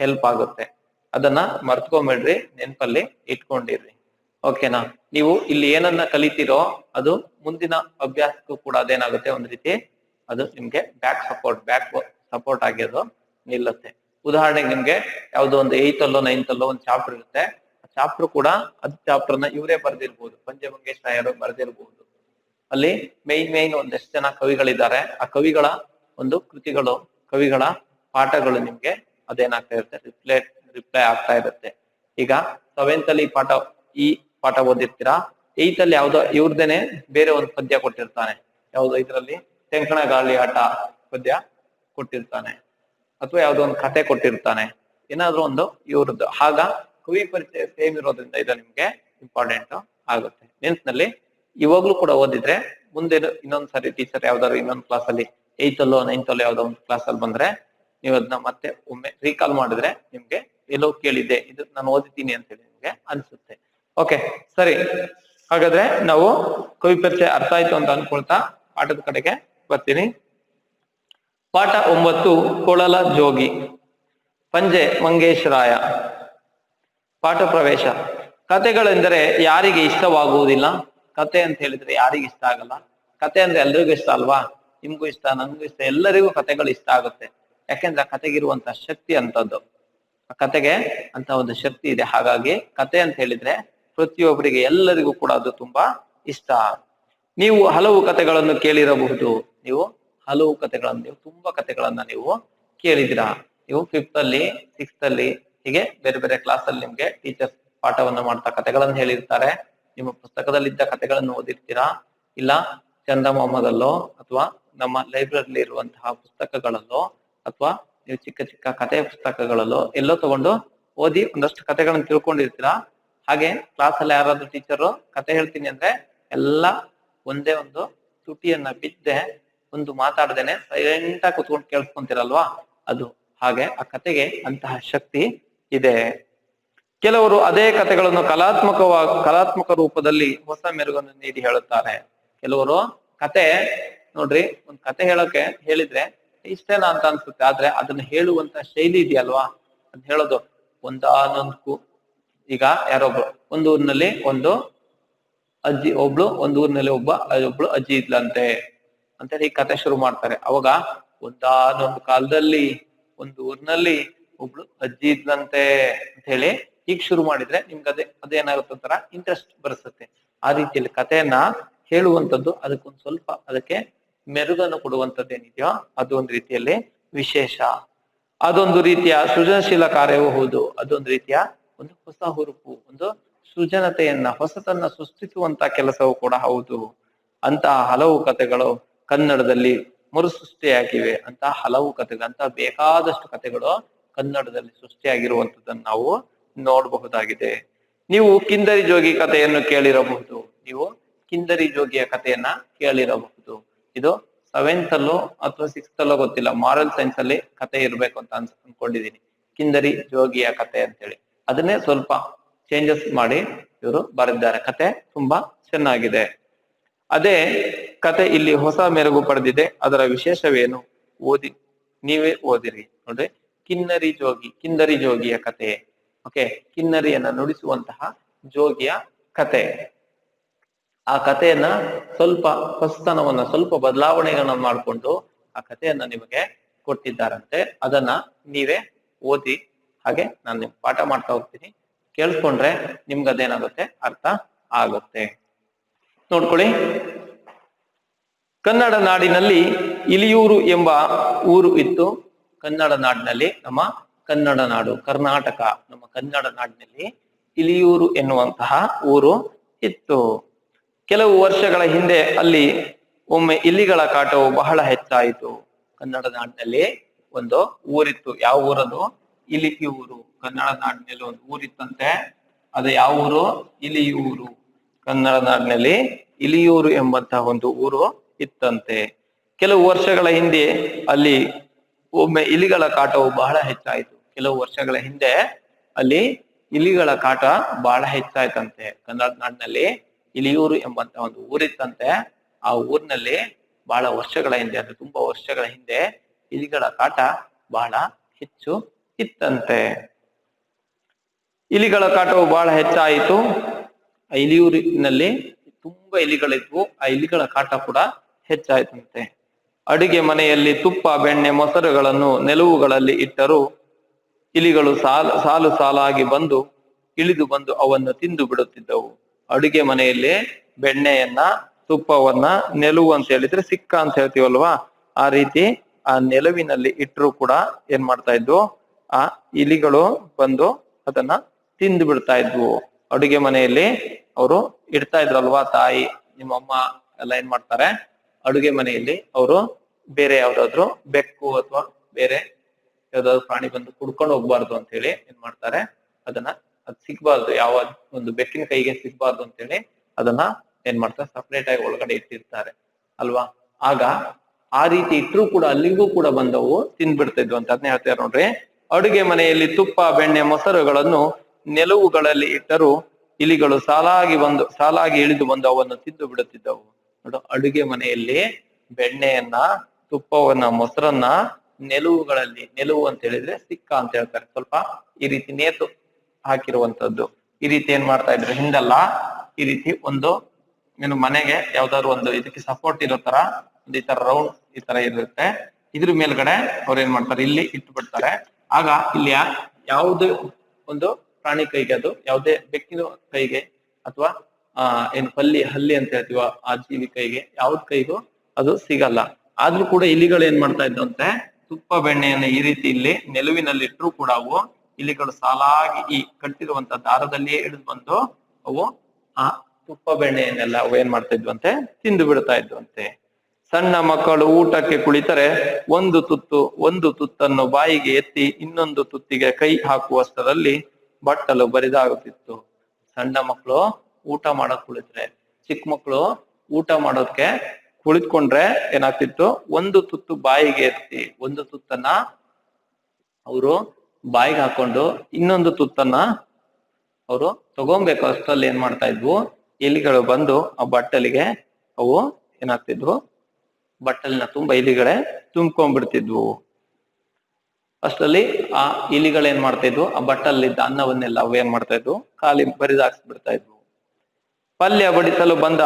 ಹೆಲ್ಪ್ ಆಗುತ್ತೆ. ಅದನ್ನ ಮರ್ತ್ಕೊಂಬೇಡ್ರಿ, ನೆನಪಲ್ಲಿ ಇಟ್ಕೊಂಡಿರ್ರಿ. ಓಕೆನಾ? ನೀವು ಇಲ್ಲಿ ಏನನ್ನ ಕಲಿತೀರೋ ಅದು ಮುಂದಿನ ಅಭ್ಯಾಸಕ್ಕೂ ಕೂಡ ಅದೇನಾಗುತ್ತೆ, ಒಂದ್ ರೀತಿ ಅದು ನಿಮ್ಗೆ ಬ್ಯಾಕ್ ಸಪೋರ್ಟ್ ಆಗಿರೋದು ನಿಲ್ಲುತ್ತೆ. ಉದಾಹರಣೆಗೆ ನಿಮ್ಗೆ ಯಾವ್ದೋ ಒಂದು 8th ಅಲ್ಲೋ 9th ಅಲ್ಲೋ ಒಂದು ಚಾಪ್ಟರ್ ಇರುತ್ತೆ. ಆ ಚಾಪ್ಟರ್ ಕೂಡ ಅದ್ ಚಾಪ್ಟರ್ನ ಇವರೇ ಬರ್ದಿರ್ಬೋದು, ಪಂಚಮಂಗೇಶ್ವರಾಯರು ಬರ್ದಿರ್ಬೋದು. ಅಲ್ಲಿ ಮೇನ್ ಒಂದಷ್ಟು ಜನ ಕವಿಗಳಿದ್ದಾರೆ. ಆ ಕವಿಗಳ ಒಂದು ಕೃತಿಗಳು, ಕವಿಗಳ ಪಾಠಗಳು ನಿಮ್ಗೆ ಅದೇನಾಗ್ತಾ ಇರುತ್ತೆ, ರಿಪ್ಲೈ ಆಗ್ತಾ ಇರುತ್ತೆ. ಈಗ 7th ಅಲ್ಲಿ ಈ ಪಾಠ ಓದಿರ್ತೀರಾ, 8th ಅಲ್ಲಿ ಯಾವ್ದೋ ಇವ್ರದೇನೆ ಬೇರೆ ಒಂದು ಪದ್ಯ ಕೊಟ್ಟಿರ್ತಾನೆ. ಯಾವ್ದೋ ಇದ್ರಲ್ಲಿ ತೆಂಕಣ ಗಾಳಿ ಆಟ ಪದ್ಯ ಕೊಟ್ಟಿರ್ತಾನೆ, ಅಥವಾ ಯಾವ್ದೋ ಒಂದು ಕತೆ ಕೊಟ್ಟಿರ್ತಾನೆ, ಏನಾದ್ರೂ ಒಂದು ಇವ್ರದ್ದು. ಆಗ ಕವಿ ಪರಿಚಯ ಸೇಮ್ ಇರೋದ್ರಿಂದ ಇದು ನಿಮ್ಗೆ ಇಂಪಾರ್ಟೆಂಟ್ ಆಗುತ್ತೆ. ನೆನ್ಸ್ನಲ್ಲಿ ಇವಾಗ್ಲೂ ಕೂಡ ಓದಿದ್ರೆ ಮುಂದೆ ಇನ್ನೊಂದ್ಸರಿ ಟೀಚರ್ ಯಾವ್ದಾದ್ರು ಇನ್ನೊಂದು ಕ್ಲಾಸ್ ಅಲ್ಲಿ 8th ಅಲ್ಲೋ 9th ಅಲ್ಲೋ ಯಾವ್ದೋ ಒಂದು ಕ್ಲಾಸ್ ಅಲ್ಲಿ ಬಂದ್ರೆ ನೀವು ಅದನ್ನ ಮತ್ತೆ ಒಮ್ಮೆ ರೀಕಾಲ್ ಮಾಡಿದ್ರೆ ನಿಮ್ಗೆ ಎಲ್ಲೋ ಕೇಳಿದ್ದೆ, ಇದು ನಾನು ಓದಿದ್ದೀನಿ ಅಂತ ಹೇಳಿ ನಿಮ್ಗೆ ಅನ್ಸುತ್ತೆ. ಓಕೆ, ಸರಿ. ಹಾಗಾದ್ರೆ ನಾವು ಕವಿ ಪರಿಚಯ ಅರ್ಥ ಆಯ್ತು ಅಂತ ಅನ್ಕೊಳ್ತಾ ಪಾಠದ ಕಡೆಗೆ ಬರ್ತೀನಿ. ಪಾಠ 9 ಕೊಳಲ ಜೋಗಿ, ಪಂಜೆ ಮಂಗೇಶ್ವರಾಯ. ಪಾಠ ಪ್ರವೇಶ. ಕತೆಗಳೆಂದರೆ ಯಾರಿಗೆ ಇಷ್ಟವಾಗುವುದಿಲ್ಲ? ಕತೆ ಅಂತ ಹೇಳಿದ್ರೆ ಯಾರಿಗೆ ಇಷ್ಟ ಆಗಲ್ಲ? ಕತೆ ಅಂದ್ರೆ ಎಲ್ರಿಗೂ ಇಷ್ಟ ಅಲ್ವಾ? ನಿಮ್ಗೂ ಇಷ್ಟ, ನನ್ಗೂ ಇಷ್ಟ, ಎಲ್ಲರಿಗೂ ಕತೆಗಳು ಇಷ್ಟ ಆಗುತ್ತೆ. ಯಾಕೆಂದ್ರೆ ಆ ಕತೆಗಿರುವಂತಹ ಶಕ್ತಿ ಅಂತದ್ದು, ಆ ಕತೆಗೆ ಅಂತ ಒಂದು ಶಕ್ತಿ ಇದೆ. ಹಾಗಾಗಿ ಕತೆ ಅಂತ ಹೇಳಿದ್ರೆ ಪ್ರತಿಯೊಬ್ಬರಿಗೆ, ಎಲ್ಲರಿಗೂ ಕೂಡ ಅದು ತುಂಬಾ ಇಷ್ಟ. ನೀವು ಹಲವು ಕತೆಗಳನ್ನು ಕೇಳಿರಬಹುದು. ನೀವು ಹಲವು ಕತೆಗಳನ್ನು, ನೀವು ತುಂಬಾ ಕತೆಗಳನ್ನ ನೀವು ಕೇಳಿದಿರಾ. ನೀವು 5th ಅಲ್ಲಿ 6th ಅಲ್ಲಿ ಹೀಗೆ ಬೇರೆ ಬೇರೆ ಕ್ಲಾಸ್ ಅಲ್ಲಿ ನಿಮ್ಗೆ ಟೀಚರ್ಸ್ ಪಾಠವನ್ನ ಮಾಡ್ತಾ ಕತೆಗಳನ್ನು ಹೇಳಿರ್ತಾರೆ. ನಿಮ್ಮ ಪುಸ್ತಕದಲ್ಲಿದ್ದ ಕತೆಗಳನ್ನು ಓದಿರ್ತೀರಾ, ಇಲ್ಲ ಚಂದಮಾಮದಲ್ಲೋ ಅಥವಾ ನಮ್ಮ ಲೈಬ್ರರಿಲಿ ಇರುವಂತಹ ಪುಸ್ತಕಗಳಲ್ಲೋ ಅಥವಾ ನೀವು ಚಿಕ್ಕ ಚಿಕ್ಕ ಕತೆ ಪುಸ್ತಕಗಳಲ್ಲೋ ಎಲ್ಲೋ ತಗೊಂಡು ಓದಿ ಒಂದಷ್ಟು ಕತೆಗಳನ್ನ ತಿಳ್ಕೊಂಡಿರ್ತೀರಾ. ಹಾಗೆ ಕ್ಲಾಸ್ ಅಲ್ಲಿ ಯಾರಾದ್ರೂ ಟೀಚರು ಕತೆ ಹೇಳ್ತೀನಿ ಅಂದ್ರೆ ಎಲ್ಲ ಒಂದೇ ಒಂದು ತುಟಿಯನ್ನ ಬಿದ್ದೆ ಒಂದು ಮಾತಾಡ್ದೇನೆ ಸೈಲೆಂಟ್ ಆಗಿ ಕುತ್ಕೊಂಡು ಕೇಳಿಸ್ಕೊಂತೀರಲ್ವಾ, ಅದು ಹಾಗೆ ಆ ಕತೆಗೆ ಅಂತಹ ಶಕ್ತಿ ಇದೆ. ಕೆಲವರು ಅದೇ ಕತೆಗಳನ್ನು ಕಲಾತ್ಮಕ ರೂಪದಲ್ಲಿ ಹೊಸ ಮೆರುಗನ್ನು ನೀಡಿ ಹೇಳುತ್ತಾರೆ. ಕೆಲವರು ಕತೆ ನೋಡ್ರಿ, ಒಂದ್ ಕತೆ ಹೇಳೋಕೆ ಹೇಳಿದ್ರೆ ಇಷ್ಟೇನಾ ಅಂತ ಅನ್ಸುತ್ತೆ, ಆದ್ರೆ ಅದನ್ನ ಹೇಳುವಂತ ಶೈಲಿ ಇದೆಯಲ್ವಾ, ಅದ್ ಹೇಳೋದು ಒಂದಾನೊಂದು. ಈಗ ಯಾರೊಬ್ರು ಒಂದು ಊರಿನಲ್ಲಿ ಒಂದು ಅಜ್ಜಿ, ಒಂದು ಊರಿನಲ್ಲಿ ಒಬ್ಳು ಅಜ್ಜಿ ಇದ್ಲಂತೆ ಅಂತೇಳಿ ಈ ಕತೆ ಶುರು ಮಾಡ್ತಾರೆ. ಅವಾಗ ಒಂದಾನೊಂದು ಕಾಲದಲ್ಲಿ ಒಂದು ಊರಿನಲ್ಲಿ ಒಬ್ಳು ಅಜ್ಜಿ ಇದ್ಲಂತೆ ಅಂತ ಹೇಳಿ ಈಗ ಶುರು ಮಾಡಿದ್ರೆ ನಿಮ್ಗೆ ಅದೇನಾಗುತ್ತೆ, ಒಂಥರ ಇಂಟ್ರೆಸ್ಟ್ ಬರಿಸುತ್ತೆ. ಆ ರೀತಿಯಲ್ಲಿ ಕಥೆಯನ್ನ ಹೇಳುವಂಥದ್ದು ಅದಕ್ಕೊಂದು ಸ್ವಲ್ಪ ಅದಕ್ಕೆ ಮೆರುಗನ್ನು ಕೊಡುವಂಥದ್ದೇನಿದೆಯೋ ಅದು ಒಂದು ರೀತಿಯಲ್ಲಿ ವಿಶೇಷ. ಅದೊಂದು ರೀತಿಯ ಸೃಜನಶೀಲ ಕಾರ್ಯವೂ ಹೌದು. ಅದೊಂದು ರೀತಿಯ ಒಂದು ಹೊಸ ಹುರುಪು, ಒಂದು ಸೃಜನತೆಯನ್ನ, ಹೊಸತನ್ನ ಸೃಷ್ಟಿಸುವಂತ ಕೆಲಸವೂ ಕೂಡ ಹೌದು. ಅಂತಹ ಹಲವು ಕಥೆಗಳು ಕನ್ನಡದಲ್ಲಿ ಮರುಸೃಷ್ಟಿಯಾಗಿವೆ. ಅಂತ ಹಲವು ಕಥೆಗಳು, ಅಂತ ಬೇಕಾದಷ್ಟು ಕಥೆಗಳು ಕನ್ನಡದಲ್ಲಿ ಸೃಷ್ಟಿಯಾಗಿರುವಂತದ್ದನ್ನು ನಾವು ನೋಡಬಹುದಾಗಿದೆ. ನೀವು ಕಿಂದರಿ ಜೋಗಿ ಕಥೆಯನ್ನು ಕೇಳಿರಬಹುದು. ನೀವು ಕಿಂದರಿ ಜೋಗಿಯ ಕಥೆಯನ್ನ ಕೇಳಿರಬಹುದು. ಇದು 7th ಅಲ್ಲೋ ಅಥವಾ 6th ಅಲ್ಲೋ ಗೊತ್ತಿಲ್ಲ, ಮಾರಲ್ ಸೈನ್ಸ್ ಅಲ್ಲಿ ಕತೆ ಇರ್ಬೇಕು ಅಂತ ಅನ್ಕೊಂಡಿದೀನಿ. ಕಿಂದರಿ ಜೋಗಿಯ ಕತೆ ಅಂತೇಳಿ ಅದನ್ನೇ ಸ್ವಲ್ಪ ಚೇಂಜಸ್ ಮಾಡಿ ಇವರು ಬರೆದಿದ್ದಾರೆ. ಕತೆ ತುಂಬಾ ಚೆನ್ನಾಗಿದೆ. ಅದೇ ಕತೆ ಇಲ್ಲಿ ಹೊಸ ಮೆರುಗು ಪಡೆದಿದೆ. ಅದರ ವಿಶೇಷವೇನು? ನೀವೇ ಓದಿರಿ ನೋಡ್ರಿ. ಕಿಂದರಿ ಜೋಗಿಯ ಕತೆ. ಓಕೆ, ಕಿನ್ನರಿಯನ್ನ ನುಡಿಸುವಂತಹ ಜೋಗಿಯ ಕತೆ. ಆ ಕಥೆಯನ್ನ ಸ್ವಲ್ಪ ಹೊಸತನವನ್ನ, ಸ್ವಲ್ಪ ಬದಲಾವಣೆಗಳನ್ನ ಮಾಡಿಕೊಂಡು ಆ ಕಥೆಯನ್ನ ನಿಮಗೆ ಕೊಟ್ಟಿದ್ದಾರಂತೆ. ಅದನ್ನ ನೀವೇ ಓದಿ. ಹಾಗೆ ನಾನು ನಿಮ್ಗೆ ಪಾಠ ಮಾಡ್ತಾ ಹೋಗ್ತೀನಿ, ಕೇಳಿಸ್ಕೊಂಡ್ರೆ ನಿಮ್ಗೆ ಅದೇನಾಗುತ್ತೆ, ಅರ್ಥ ಆಗುತ್ತೆ. ನೋಡ್ಕೊಳ್ಳಿ. ಕನ್ನಡ ನಾಡಿನಲ್ಲಿ ಇಲಿಯೂರು ಎಂಬ ಊರು ಇತ್ತು. ಕನ್ನಡ ನಾಡಿನಲ್ಲಿ, ನಮ್ಮ ಕನ್ನಡ ನಾಡು ಕರ್ನಾಟಕ, ನಮ್ಮ ಕನ್ನಡ ನಾಡಿನಲ್ಲಿ ಇಲಿಯೂರು ಎನ್ನುವಂತಹ ಊರು ಇತ್ತು. ಕೆಲವು ವರ್ಷಗಳ ಹಿಂದೆ ಅಲ್ಲಿ ಒಮ್ಮೆ ಇಲಿಗಳ ಕಾಟವು ಬಹಳ ಹೆಚ್ಚಾಯಿತು. ಕನ್ನಡ ನಾಡಿನಲ್ಲಿ ಒಂದು ಊರಿತ್ತು. ಯಾವ ಊರದು? ಇಲಿಯೂರು. ಕನ್ನಡ ನಾಡಿನಲ್ಲಿ ಒಂದು ಊರಿತ್ತಂತೆ. ಅದು ಯಾವ ಊರು? ಇಲಿಯೂರು. ಕನ್ನಡ ನಾಡಿನಲ್ಲಿ ಇಲಿಯೂರು ಎಂಬಂತಹ ಒಂದು ಊರು ಇತ್ತಂತೆ. ಕೆಲವು ವರ್ಷಗಳ ಹಿಂದೆ ಅಲ್ಲಿ ಒಮ್ಮೆ ಇಲಿಗಳ ಕಾಟವು ಬಹಳ ಹೆಚ್ಚಾಯಿತು. ಕೆಲವು ವರ್ಷಗಳ ಹಿಂದೆ ಅಲ್ಲಿ ಇಲಿಗಳ ಕಾಟ ಬಹಳ ಹೆಚ್ಚಾಯ್ತಂತೆ. ಕನ್ನಡ ನಾಡಿನಲ್ಲಿ ಇಲಿಯೂರು ಎಂಬಂತ ಒಂದು ಊರಿತ್ತಂತೆ. ಆ ಊರಿನಲ್ಲಿ ಬಹಳ ವರ್ಷಗಳ ಹಿಂದೆ, ಅಂದ್ರೆ ತುಂಬಾ ವರ್ಷಗಳ ಹಿಂದೆ ಇಲಿಗಳ ಕಾಟ ಬಹಳ ಹೆಚ್ಚು ಇತ್ತಂತೆ. ಇಲಿಗಳ ಕಾಟವು ಬಹಳ ಹೆಚ್ಚಾಯಿತು. ಆ ಇಲಿಯೂರಿನಲ್ಲಿ ತುಂಬಾ ಇಲಿಗಳಿದ್ವು. ಆ ಇಲಿಗಳ ಕಾಟ ಕೂಡ ಹೆಚ್ಚಾಯ್ತಂತೆ. ಅಡುಗೆ ಮನೆಯಲ್ಲಿ ತುಪ್ಪ, ಬೆಣ್ಣೆ, ಮೊಸರುಗಳನ್ನು ನೆಲುವುಗಳಲ್ಲಿ ಇಟ್ಟರು ಇಲಿಗಳು ಸಾಲು ಸಾಲಾಗಿ ಬಂದು ಇಳಿದು ಬಂದು ಅವನ್ನು ತಿಂದು ಬಿಡುತ್ತಿದ್ದವು. ಅಡುಗೆ ಮನೆಯಲ್ಲಿ ಬೆಣ್ಣೆಯನ್ನ, ತುಪ್ಪವನ್ನ, ನೆಲುವು ಅಂತ ಹೇಳಿದ್ರೆ ಸಿಕ್ಕ ಅಂತ ಹೇಳ್ತೀವಲ್ವಾ, ಆ ರೀತಿ ಆ ನೆಲುವಿನಲ್ಲಿ ಇಟ್ಟರು ಕೂಡ ಏನ್ ಮಾಡ್ತಾ ಇದ್ವು, ಆ ಇಲಿಗಳು ಬಂದು ಅದನ್ನ ತಿಂದು ಬಿಡ್ತಾ ಇದ್ವು. ಅಡುಗೆ ಮನೆಯಲ್ಲಿ ಅವರು ಇಡ್ತಾ ಇದ್ರಲ್ವಾ, ತಾಯಿ ನಿಮ್ಮಮ್ಮ ಎಲ್ಲ ಏನ್ ಮಾಡ್ತಾರೆ, ಅಡುಗೆ ಮನೆಯಲ್ಲಿ ಅವರು ಬೇರೆ ಯಾವ್ದಾದ್ರು ಬೆಕ್ಕು ಅಥವಾ ಬೇರೆ ಯಾವ್ದಾದ್ರು ಪ್ರಾಣಿ ಬಂದು ಕುಡ್ಕೊಂಡು ಹೋಗ್ಬಾರ್ದು ಅಂತ ಹೇಳಿ ಏನ್ ಮಾಡ್ತಾರೆ, ಅದನ್ನ ಅದ್ ಸಿಗ್ಬಾರ್ದು, ಯಾವ ಒಂದು ಬೆಕ್ಕಿನ ಕೈಗೆ ಸಿಗ್ಬಾರ್ದು ಅಂತ ಹೇಳಿ ಅದನ್ನ ಏನ್ ಮಾಡ್ತಾರೆ, ಸಪರೇಟ್ ಆಗಿ ಒಳಗಡೆ ಇಟ್ಟಿರ್ತಾರೆ ಅಲ್ವಾ. ಆಗ ಆ ರೀತಿ ಇಟ್ರು ಕೂಡ ಅಲ್ಲಿಗೂ ಕೂಡ ಬಂದವು ತಿಂದ್ಬಿಡ್ತಿದ್ವು ಅಂತ ಅದನ್ನ ಹೇಳ್ತಾರೆ ನೋಡ್ರಿ. ಅಡುಗೆ ಮನೆಯಲ್ಲಿ ತುಪ್ಪ, ಬೆಣ್ಣೆ, ಮೊಸರುಗಳನ್ನು ನೆಲುವುಗಳಲ್ಲಿ ಇಟ್ಟರು ಇಲಿಗಳು ಸಾಲಾಗಿ ಇಳಿದು ಬಂದು ಅವನ್ನು ತಿಂದು ಬಿಡುತ್ತಿದ್ದವು. ನೋಡು, ಅಡುಗೆ ಮನೆಯಲ್ಲಿ ಬೆಣ್ಣೆಯನ್ನ, ತುಪ್ಪವನ್ನ, ಮೊಸರನ್ನ ನೆಲುವುಗಳಲ್ಲಿ, ನೆಲುವು ಅಂತ ಹೇಳಿದ್ರೆ ಸಿಕ್ಕ ಅಂತ ಹೇಳ್ತಾರೆ, ಸ್ವಲ್ಪ ಈ ರೀತಿ ನೇತು ಹಾಕಿರುವಂತದ್ದು. ಈ ರೀತಿ ಏನ್ ಮಾಡ್ತಾ ಇದ್ರು ಹಿಂದೆಲ್ಲ, ಈ ರೀತಿ ಒಂದು ಏನು ಮನೆಗೆ ಯಾವ್ದಾದ್ರು ಒಂದು ಇದಕ್ಕೆ ಸಪೋರ್ಟ್ ಇರೋ ತರ ಒಂದು ಈ ತರ ರೌಂಡ್ ಈ ತರ ಇರುತ್ತೆ. ಇದ್ರ ಮೇಲ್ಗಡೆ ಅವ್ರು ಏನ್ ಮಾಡ್ತಾರೆ, ಇಲ್ಲಿ ಇಟ್ಟು ಬಿಡ್ತಾರೆ. ಆಗ ಇಲ್ಲಿ ಯಾವ್ದು ಒಂದು ಪ್ರಾಣಿ ಕೈಗೆ, ಅದು ಯಾವುದೇ ಬೆಕ್ಕಿನ ಕೈಗೆ ಅಥವಾ ಏನ್ ಹಲ್ಲಿ ಅಂತ ಹೇಳ್ತೀವ ಆ ಜೀವಿ ಕೈಗೆ, ಯಾವ್ದ ಕೈಗೂ ಅದು ಸಿಗಲ್ಲ. ಆದ್ರೂ ಕೂಡ ಇಲಿಗಳು ಏನ್ ಮಾಡ್ತಾ ಇದ್ದಂತೆ, ತುಪ್ಪ ಬೆಣ್ಣೆಯನ್ನು ಈ ರೀತಿ ಇಲ್ಲಿ ನೆಲುವಿನಲ್ಲಿ ಇಟ್ಟರು ಕೂಡ ಅವು ಇಲಿಗಳು ಸಾಲಾಗಿ ಈ ಕಟ್ಟಿರುವಂತ ದಾರದಲ್ಲಿಯೇ ಹಿಡಿದು ಬಂದು ಅವು ಆ ತುಪ್ಪ ಬೆಣ್ಣೆಯನ್ನೆಲ್ಲ ಅವು ಏನ್ ಮಾಡ್ತಾ ಇದ್ವಂತೆ, ತಿಂದು ಬಿಡ್ತಾ ಇದ್ವಂತೆ. ಸಣ್ಣ ಮಕ್ಕಳು ಊಟಕ್ಕೆ ಕುಳಿತರೆ ಒಂದು ತುತ್ತನ್ನು ಬಾಯಿಗೆ ಎತ್ತಿ ಇನ್ನೊಂದು ತುತ್ತಿಗೆ ಕೈ ಹಾಕುವಷ್ಟರಲ್ಲಿ ಬಟ್ಟಲು ಬರಿದಾಗುತ್ತಿತ್ತು. ಸಣ್ಣ ಮಕ್ಕಳು ಊಟ ಮಾಡಕ್ ಕುಳಿತರೆ, ಚಿಕ್ಕ ಮಕ್ಕಳು ಊಟ ಮಾಡೋದಕ್ಕೆ ಕುಳಿತುಕೊಂಡ್ರೆ ಏನಾಗ್ತಿತ್ತು, ಒಂದು ತುತ್ತು ಬಾಯಿಗೆ ಎತ್ತಿ ಒಂದು ತುತ್ತನ್ನ ಅವರು ಬಾಯಿಗೆ ಹಾಕೊಂಡು ಇನ್ನೊಂದು ತುತ್ತನ್ನ ಅವರು ತಗೊಂಬೇಕು. ಅಷ್ಟರಲ್ಲಿ ಏನ್ ಮಾಡ್ತಾ ಇದ್ವು, ಇಲಿಗಳು ಬಂದು ಆ ಬಟ್ಟಲಿಗೆ ಅವು ಏನಾಗ್ತಿದ್ವು, ಬಟ್ಟಲಿನ ತುಂಬಾ ಇಲಿಗಳೇ ತುಂಬ್ಕೊಂಡ್ಬಿಡ್ತಿದ್ವು. ಅಷ್ಟರಲ್ಲಿ ಆ ಇಲಿಗಳು ಏನ್ ಮಾಡ್ತಾ ಇದ್ವು, ಆ ಬಟ್ಟಲಿದ್ದ ಅನ್ನವನ್ನೆಲ್ಲ ಅವು ಏನ್ ಮಾಡ್ತಾ ಇದ್ವು, ಖಾಲಿ ಬರಿದಾಕ್ಸ್ಬಿಡ್ತಾ ಇದ್ವು. ಪಲ್ಯ ಬಡಿಸಲು ಬಂದ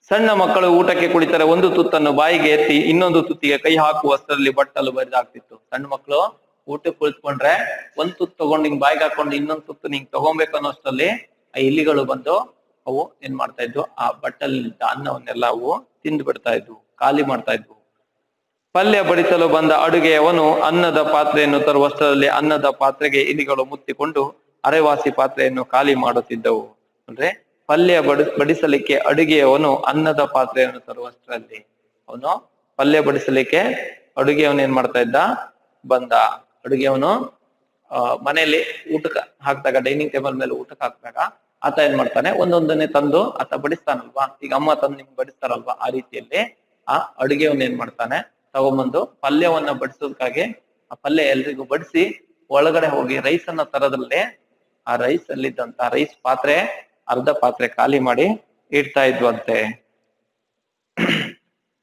ಸಣ್ಣ ಮಕ್ಕಳು ಊಟಕ್ಕೆ ಕುಳಿತರೆ ಒಂದು ತುತ್ತನ್ನು ಬಾಯಿಗೆ ಎತ್ತಿ ಇನ್ನೊಂದು ತುತ್ತಿಗೆ ಕೈ ಹಾಕುವಷ್ಟರಲ್ಲಿ ಬಟ್ಟಲು ಬರಿದಾಗ್ತಿತ್ತು. ಸಣ್ಣ ಮಕ್ಕಳು ಊಟಕ್ಕೆ ಕುಳಿತುಕೊಂಡ್ರೆ ಒಂದ್ ತುತ್ತು ತಗೊಂಡು ಹಿಂಗ್ ಬಾಯಿಗೆ ಹಾಕೊಂಡು ಇನ್ನೊಂದು ತುತ್ತು ನಿಂಗ್ ತಗೊಬೇಕು ಅನ್ನೋಷ್ಟರಲ್ಲಿ ಆ ಇಲಿಗಳು ಬಂದು ಅವು ಏನ್ ಮಾಡ್ತಾ ಇದ್ವು, ಆ ಬಟ್ಟಲಿದ್ದ ಅನ್ನವನ್ನೆಲ್ಲ ಅವು ತಿಂದು ಬಿಡ್ತಾ ಇದ್ವು, ಖಾಲಿ ಮಾಡ್ತಾ ಇದ್ವು. ಪಲ್ಯ ಬಡಿಸಲು ಬಂದ ಅಡುಗೆಯವನು ಅನ್ನದ ಪಾತ್ರೆಯನ್ನು ತರುವಷ್ಟರಲ್ಲಿ ಅನ್ನದ ಪಾತ್ರೆಗೆ ಇಲಿಗಳು ಮುತ್ತಿಕೊಂಡು ಅರೆವಾಸಿ ಪಾತ್ರೆಯನ್ನು ಖಾಲಿ ಮಾಡುತ್ತಿದ್ದವು. ಅಂದ್ರೆ ಪಲ್ಯ ಬಡಿಸಲಿಕ್ಕೆ ಅಡುಗೆಯವನು ಅನ್ನದ ಪಾತ್ರೆಯನ್ನು ತರುವಷ್ಟರಲ್ಲಿ, ಅವನು ಪಲ್ಯ ಬಡಿಸಲಿಕ್ಕೆ ಅಡುಗೆಯವನು ಏನ್ ಮಾಡ್ತಾ ಇದ್ದ, ಬಂದ ಅಡುಗೆಯವನು ಮನೆಯಲ್ಲಿ ಊಟಕ್ಕೆ ಹಾಕ್ದಾಗ, ಡೈನಿಂಗ್ ಟೇಬಲ್ ಮೇಲೆ ಊಟಕ್ಕೆ ಹಾಕಿದಾಗ ಆತ ಏನ್ ಮಾಡ್ತಾನೆ, ಒಂದೊಂದನ್ನೇ ತಂದು ಆತ ಬಡಿಸ್ತಾನಲ್ವಾ, ಈಗ ಅಮ್ಮ ತಂದು ನಿಮ್ಗೆ ಬಡಿಸ್ತಾರಲ್ವಾ, ಆ ರೀತಿಯಲ್ಲಿ ಆ ಅಡುಗೆಯವನ್ ಏನ್ ಮಾಡ್ತಾನೆ, ತಗೊಂಬಂದು ಪಲ್ಯವನ್ನ ಬಡಿಸೋದಕ್ಕಾಗಿ ಆ ಪಲ್ಯ ಎಲ್ರಿಗೂ ಬಡಿಸಿ ಒಳಗಡೆ ಹೋಗಿ ರೈಸ್ ಅನ್ನ ತರದ್ರಲ್ಲೇ ಆ ರೈಸ್ ಅಲ್ಲಿದ್ದಂತ ರೈಸ್ ಪಾತ್ರೆ ಅರ್ಧ ಪಾತ್ರೆ ಖಾಲಿ ಮಾಡಿ ಇಡ್ತಾ ಇದ್ವಂತೆ.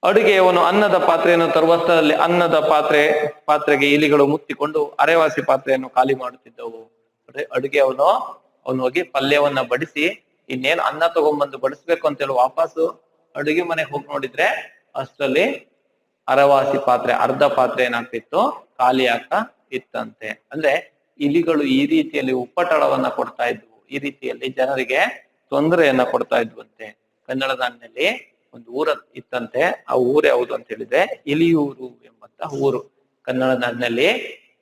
ಅಡುಗೆಯವನು ಅನ್ನದ ಪಾತ್ರೆಯನ್ನು ತರುವಷ್ಟರಲ್ಲಿ ಅನ್ನದ ಪಾತ್ರೆಗೆ ಇಲಿಗಳು ಮುತ್ತಿಕೊಂಡು ಅರೆವಾಸಿ ಪಾತ್ರೆಯನ್ನು ಖಾಲಿ ಮಾಡುತ್ತಿದ್ದವು. ಅಡುಗೆಯವನು ಅವನು ಹೋಗಿ ಪಲ್ಯವನ್ನ ಬಡಿಸಿ ಇನ್ನೇನು ಅನ್ನ ತಗೊಂಡ್ಬಂದು ಬಡಿಸ್ಬೇಕು ಅಂತೇಳಿ ವಾಪಸ್ಸು ಅಡುಗೆ ಮನೆಗೆ ಹೋಗಿ ನೋಡಿದ್ರೆ ಅಷ್ಟರಲ್ಲಿ ಅರವಾಸಿ ಪಾತ್ರೆ, ಅರ್ಧ ಪಾತ್ರೆ ಏನಾಗ್ತಿತ್ತು, ಖಾಲಿ ಆಗ್ತಾ ಇತ್ತಂತೆ. ಅಂದ್ರೆ ಇಲಿಗಳು ಈ ರೀತಿಯಲ್ಲಿ ಉಪಟಳವನ್ನ ಕೊಡ್ತಾ ಇದ್ವು, ಈ ರೀತಿಯಲ್ಲಿ ಜನರಿಗೆ ತೊಂದರೆಯನ್ನ ಕೊಡ್ತಾ ಇದ್ವಂತೆ. ಕನ್ನಡ ನಾಡಿನಲ್ಲಿ ಒಂದು ಊರ ಇತ್ತಂತೆ. ಆ ಊರು ಯಾವುದು ಅಂತ ಹೇಳಿದ್ರೆ ಇಲಿಯೂರು ಎಂಬಂತಹ ಊರು. ಕನ್ನಡ ನಾಡಿನಲ್ಲಿ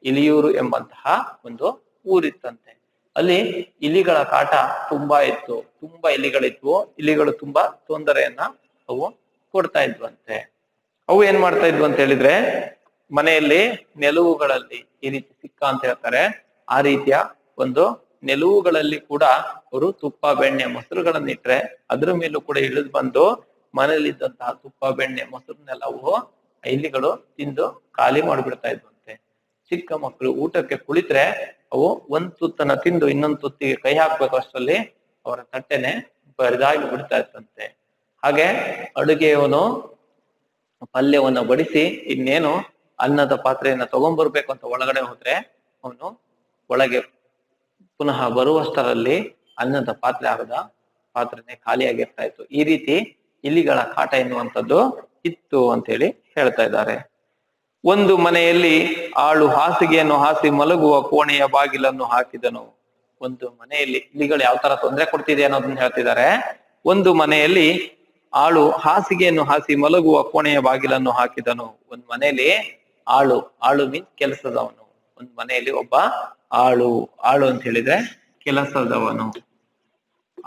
ಇಲಿಯೂರು ಎಂಬಂತಹ ಒಂದು ಊರಿತ್ತಂತೆ. ಅಲ್ಲಿ ಇಲಿಗಳ ಕಾಟ ತುಂಬಾ ಇತ್ತು, ತುಂಬಾ ಇಲಿಗಳಿದ್ವು. ಇಲಿಗಳು ತುಂಬಾ ತೊಂದರೆಯನ್ನ ಅವು ಕೊಡ್ತಾ ಇದ್ವಂತೆ. ಅವು ಏನ್ ಮಾಡ್ತಾ ಇದ್ವು ಅಂತ ಹೇಳಿದ್ರೆ, ಮನೆಯಲ್ಲಿ ನೆಲುವುಗಳಲ್ಲಿ ಈ ರೀತಿ ಸಿಕ್ಕ ಅಂತ ಹೇಳ್ತಾರೆ, ಆ ರೀತಿಯ ಒಂದು ನೆಲುವುಗಳಲ್ಲಿ ಕೂಡ ಅವರು ತುಪ್ಪ, ಬೆಣ್ಣೆ, ಮೊಸರುಗಳನ್ನ ಇಟ್ರೆ ಅದ್ರ ಮೇಲೂ ಕೂಡ ಇಳಿದು ಬಂದು ಮನೆಯಲ್ಲಿದ್ದಂತಹ ತುಪ್ಪ, ಬೆಣ್ಣೆ, ಮೊಸರನ್ನೆಲ್ಲ ಅವು ಇಲಿಗಳು ತಿಂದು ಖಾಲಿ ಮಾಡಿಬಿಡ್ತಾ ಇದ್ವಂತೆ. ಚಿಕ್ಕ ಮಕ್ಕಳು ಊಟಕ್ಕೆ ಕುಳಿತರೆ ಅವು ಒಂದ್ ತುತ್ತನ್ನ ತಿಂದು ಇನ್ನೊಂದು ತುತ್ತಿಗೆ ಕೈ ಹಾಕ್ಬೇಕು ಅಷ್ಟರಲ್ಲಿ ಅವರ ತಟ್ಟೆನೆ ಬರಿದಾಗಿ ಬಿಡ್ತಾ ಇತ್ತಂತೆ. ಹಾಗೆ ಅಡುಗೆಯವನು ಪಲ್ಯವನ್ನ ಬಡಿಸಿ ಇನ್ನೇನು ಅನ್ನದ ಪಾತ್ರೆಯನ್ನ ತಗೊಂಡ್ಬರ್ಬೇಕು ಅಂತ ಒಳಗಡೆ ಹೋದ್ರೆ ಅವನು ಒಳಗೆ ಪುನಃ ಬರುವಷ್ಟರಲ್ಲಿ ಅನ್ನದ ಪಾತ್ರೆನೆ ಖಾಲಿಯಾಗಿರ್ತಾ ಇತ್ತು. ಈ ರೀತಿ ಇಲಿಗಳ ಕಾಟ ಎನ್ನುವಂಥದ್ದು ಇತ್ತು ಅಂತ ಹೇಳಿ ಹೇಳ್ತಾ ಇದ್ದಾರೆ. ಒಂದು ಮನೆಯಲ್ಲಿ ಆಳು ಹಾಸಿಗೆಯನ್ನು ಹಾಸಿ ಮಲಗುವ ಕೋಣೆಯ ಬಾಗಿಲನ್ನು ಹಾಕಿದನು. ಒಂದು ಮನೆಯಲ್ಲಿ ಇಲಿಗಳು ಯಾವ ತರ ತೊಂದರೆ ಕೊಡ್ತಿದೆ ಅನ್ನೋದನ್ನ ಹೇಳ್ತಿದ್ದಾರೆ. ಒಂದು ಮನೆಯಲ್ಲಿ ಆಳು ಹಾಸಿಗೆಯನ್ನು ಹಾಸಿ ಮಲಗುವ ಕೋಣೆಯ ಬಾಗಿಲನ್ನು ಹಾಕಿದನು. ಒಂದ್ ಮನೆಯಲ್ಲಿ ಆಳು ಮೀನ್ಸ್ ಕೆಲಸದವನು. ಒಂದ್ ಮನೆಯಲ್ಲಿ ಒಬ್ಬ ಆಳು ಅಂತ ಹೇಳಿದ್ರೆ ಕೆಲಸದವನು.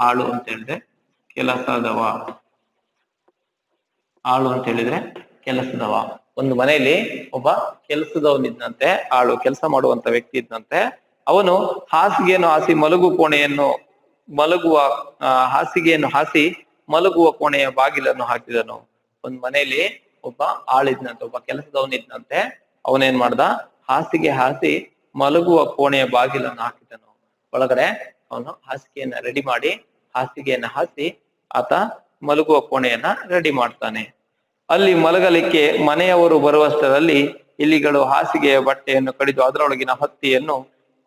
ಆಳು ಅಂತ ಹೇಳಿದ್ರೆ ಕೆಲಸದವ. ಆಳು ಅಂತ ಹೇಳಿದ್ರೆ ಕೆಲಸದವ. ಒಂದು ಮನೆಯಲ್ಲಿ ಒಬ್ಬ ಕೆಲಸದವನಿದ್ದಂತೆ, ಆಳು ಕೆಲಸ ಮಾಡುವಂತ ವ್ಯಕ್ತಿ ಇದ್ದಂತೆ. ಅವನು ಹಾಸಿಗೆಯನ್ನು ಹಾಸಿ ಹಾಸಿಗೆಯನ್ನು ಹಾಸಿ ಮಲಗುವ ಕೋಣೆಯ ಬಾಗಿಲನ್ನು ಹಾಕಿದನು. ಒಂದ್ ಮನೆಯಲ್ಲಿ ಒಬ್ಬ ಆಳಿದ್ನಂತೆ, ಒಬ್ಬ ಕೆಲಸದವನಿದ್ದಂತೆ. ಅವನೇನ್ ಮಾಡ್ದ, ಹಾಸಿಗೆ ಹಾಸಿ ಮಲಗುವ ಕೋಣೆಯ ಬಾಗಿಲನ್ನು ಹಾಕಿದನು. ಒಳಗಡೆ ಅವನು ಹಾಸಿಗೆಯನ್ನ ರೆಡಿ ಮಾಡಿ ಹಾಸಿಗೆಯನ್ನ ಹಾಸಿ ಆತ ಮಲಗುವ ಕೋಣೆಯನ್ನ ರೆಡಿ ಮಾಡ್ತಾನೆ. ಅಲ್ಲಿ ಮಲಗಲಿಕ್ಕೆ ಮನೆಯವರು ಬರುವಷ್ಟರಲ್ಲಿ ಇಲಿಗಳು ಹಾಸಿಗೆಯ ಬಟ್ಟೆಯನ್ನು ಕಡಿದು ಅದರೊಳಗಿನ ಹತ್ತಿಯನ್ನು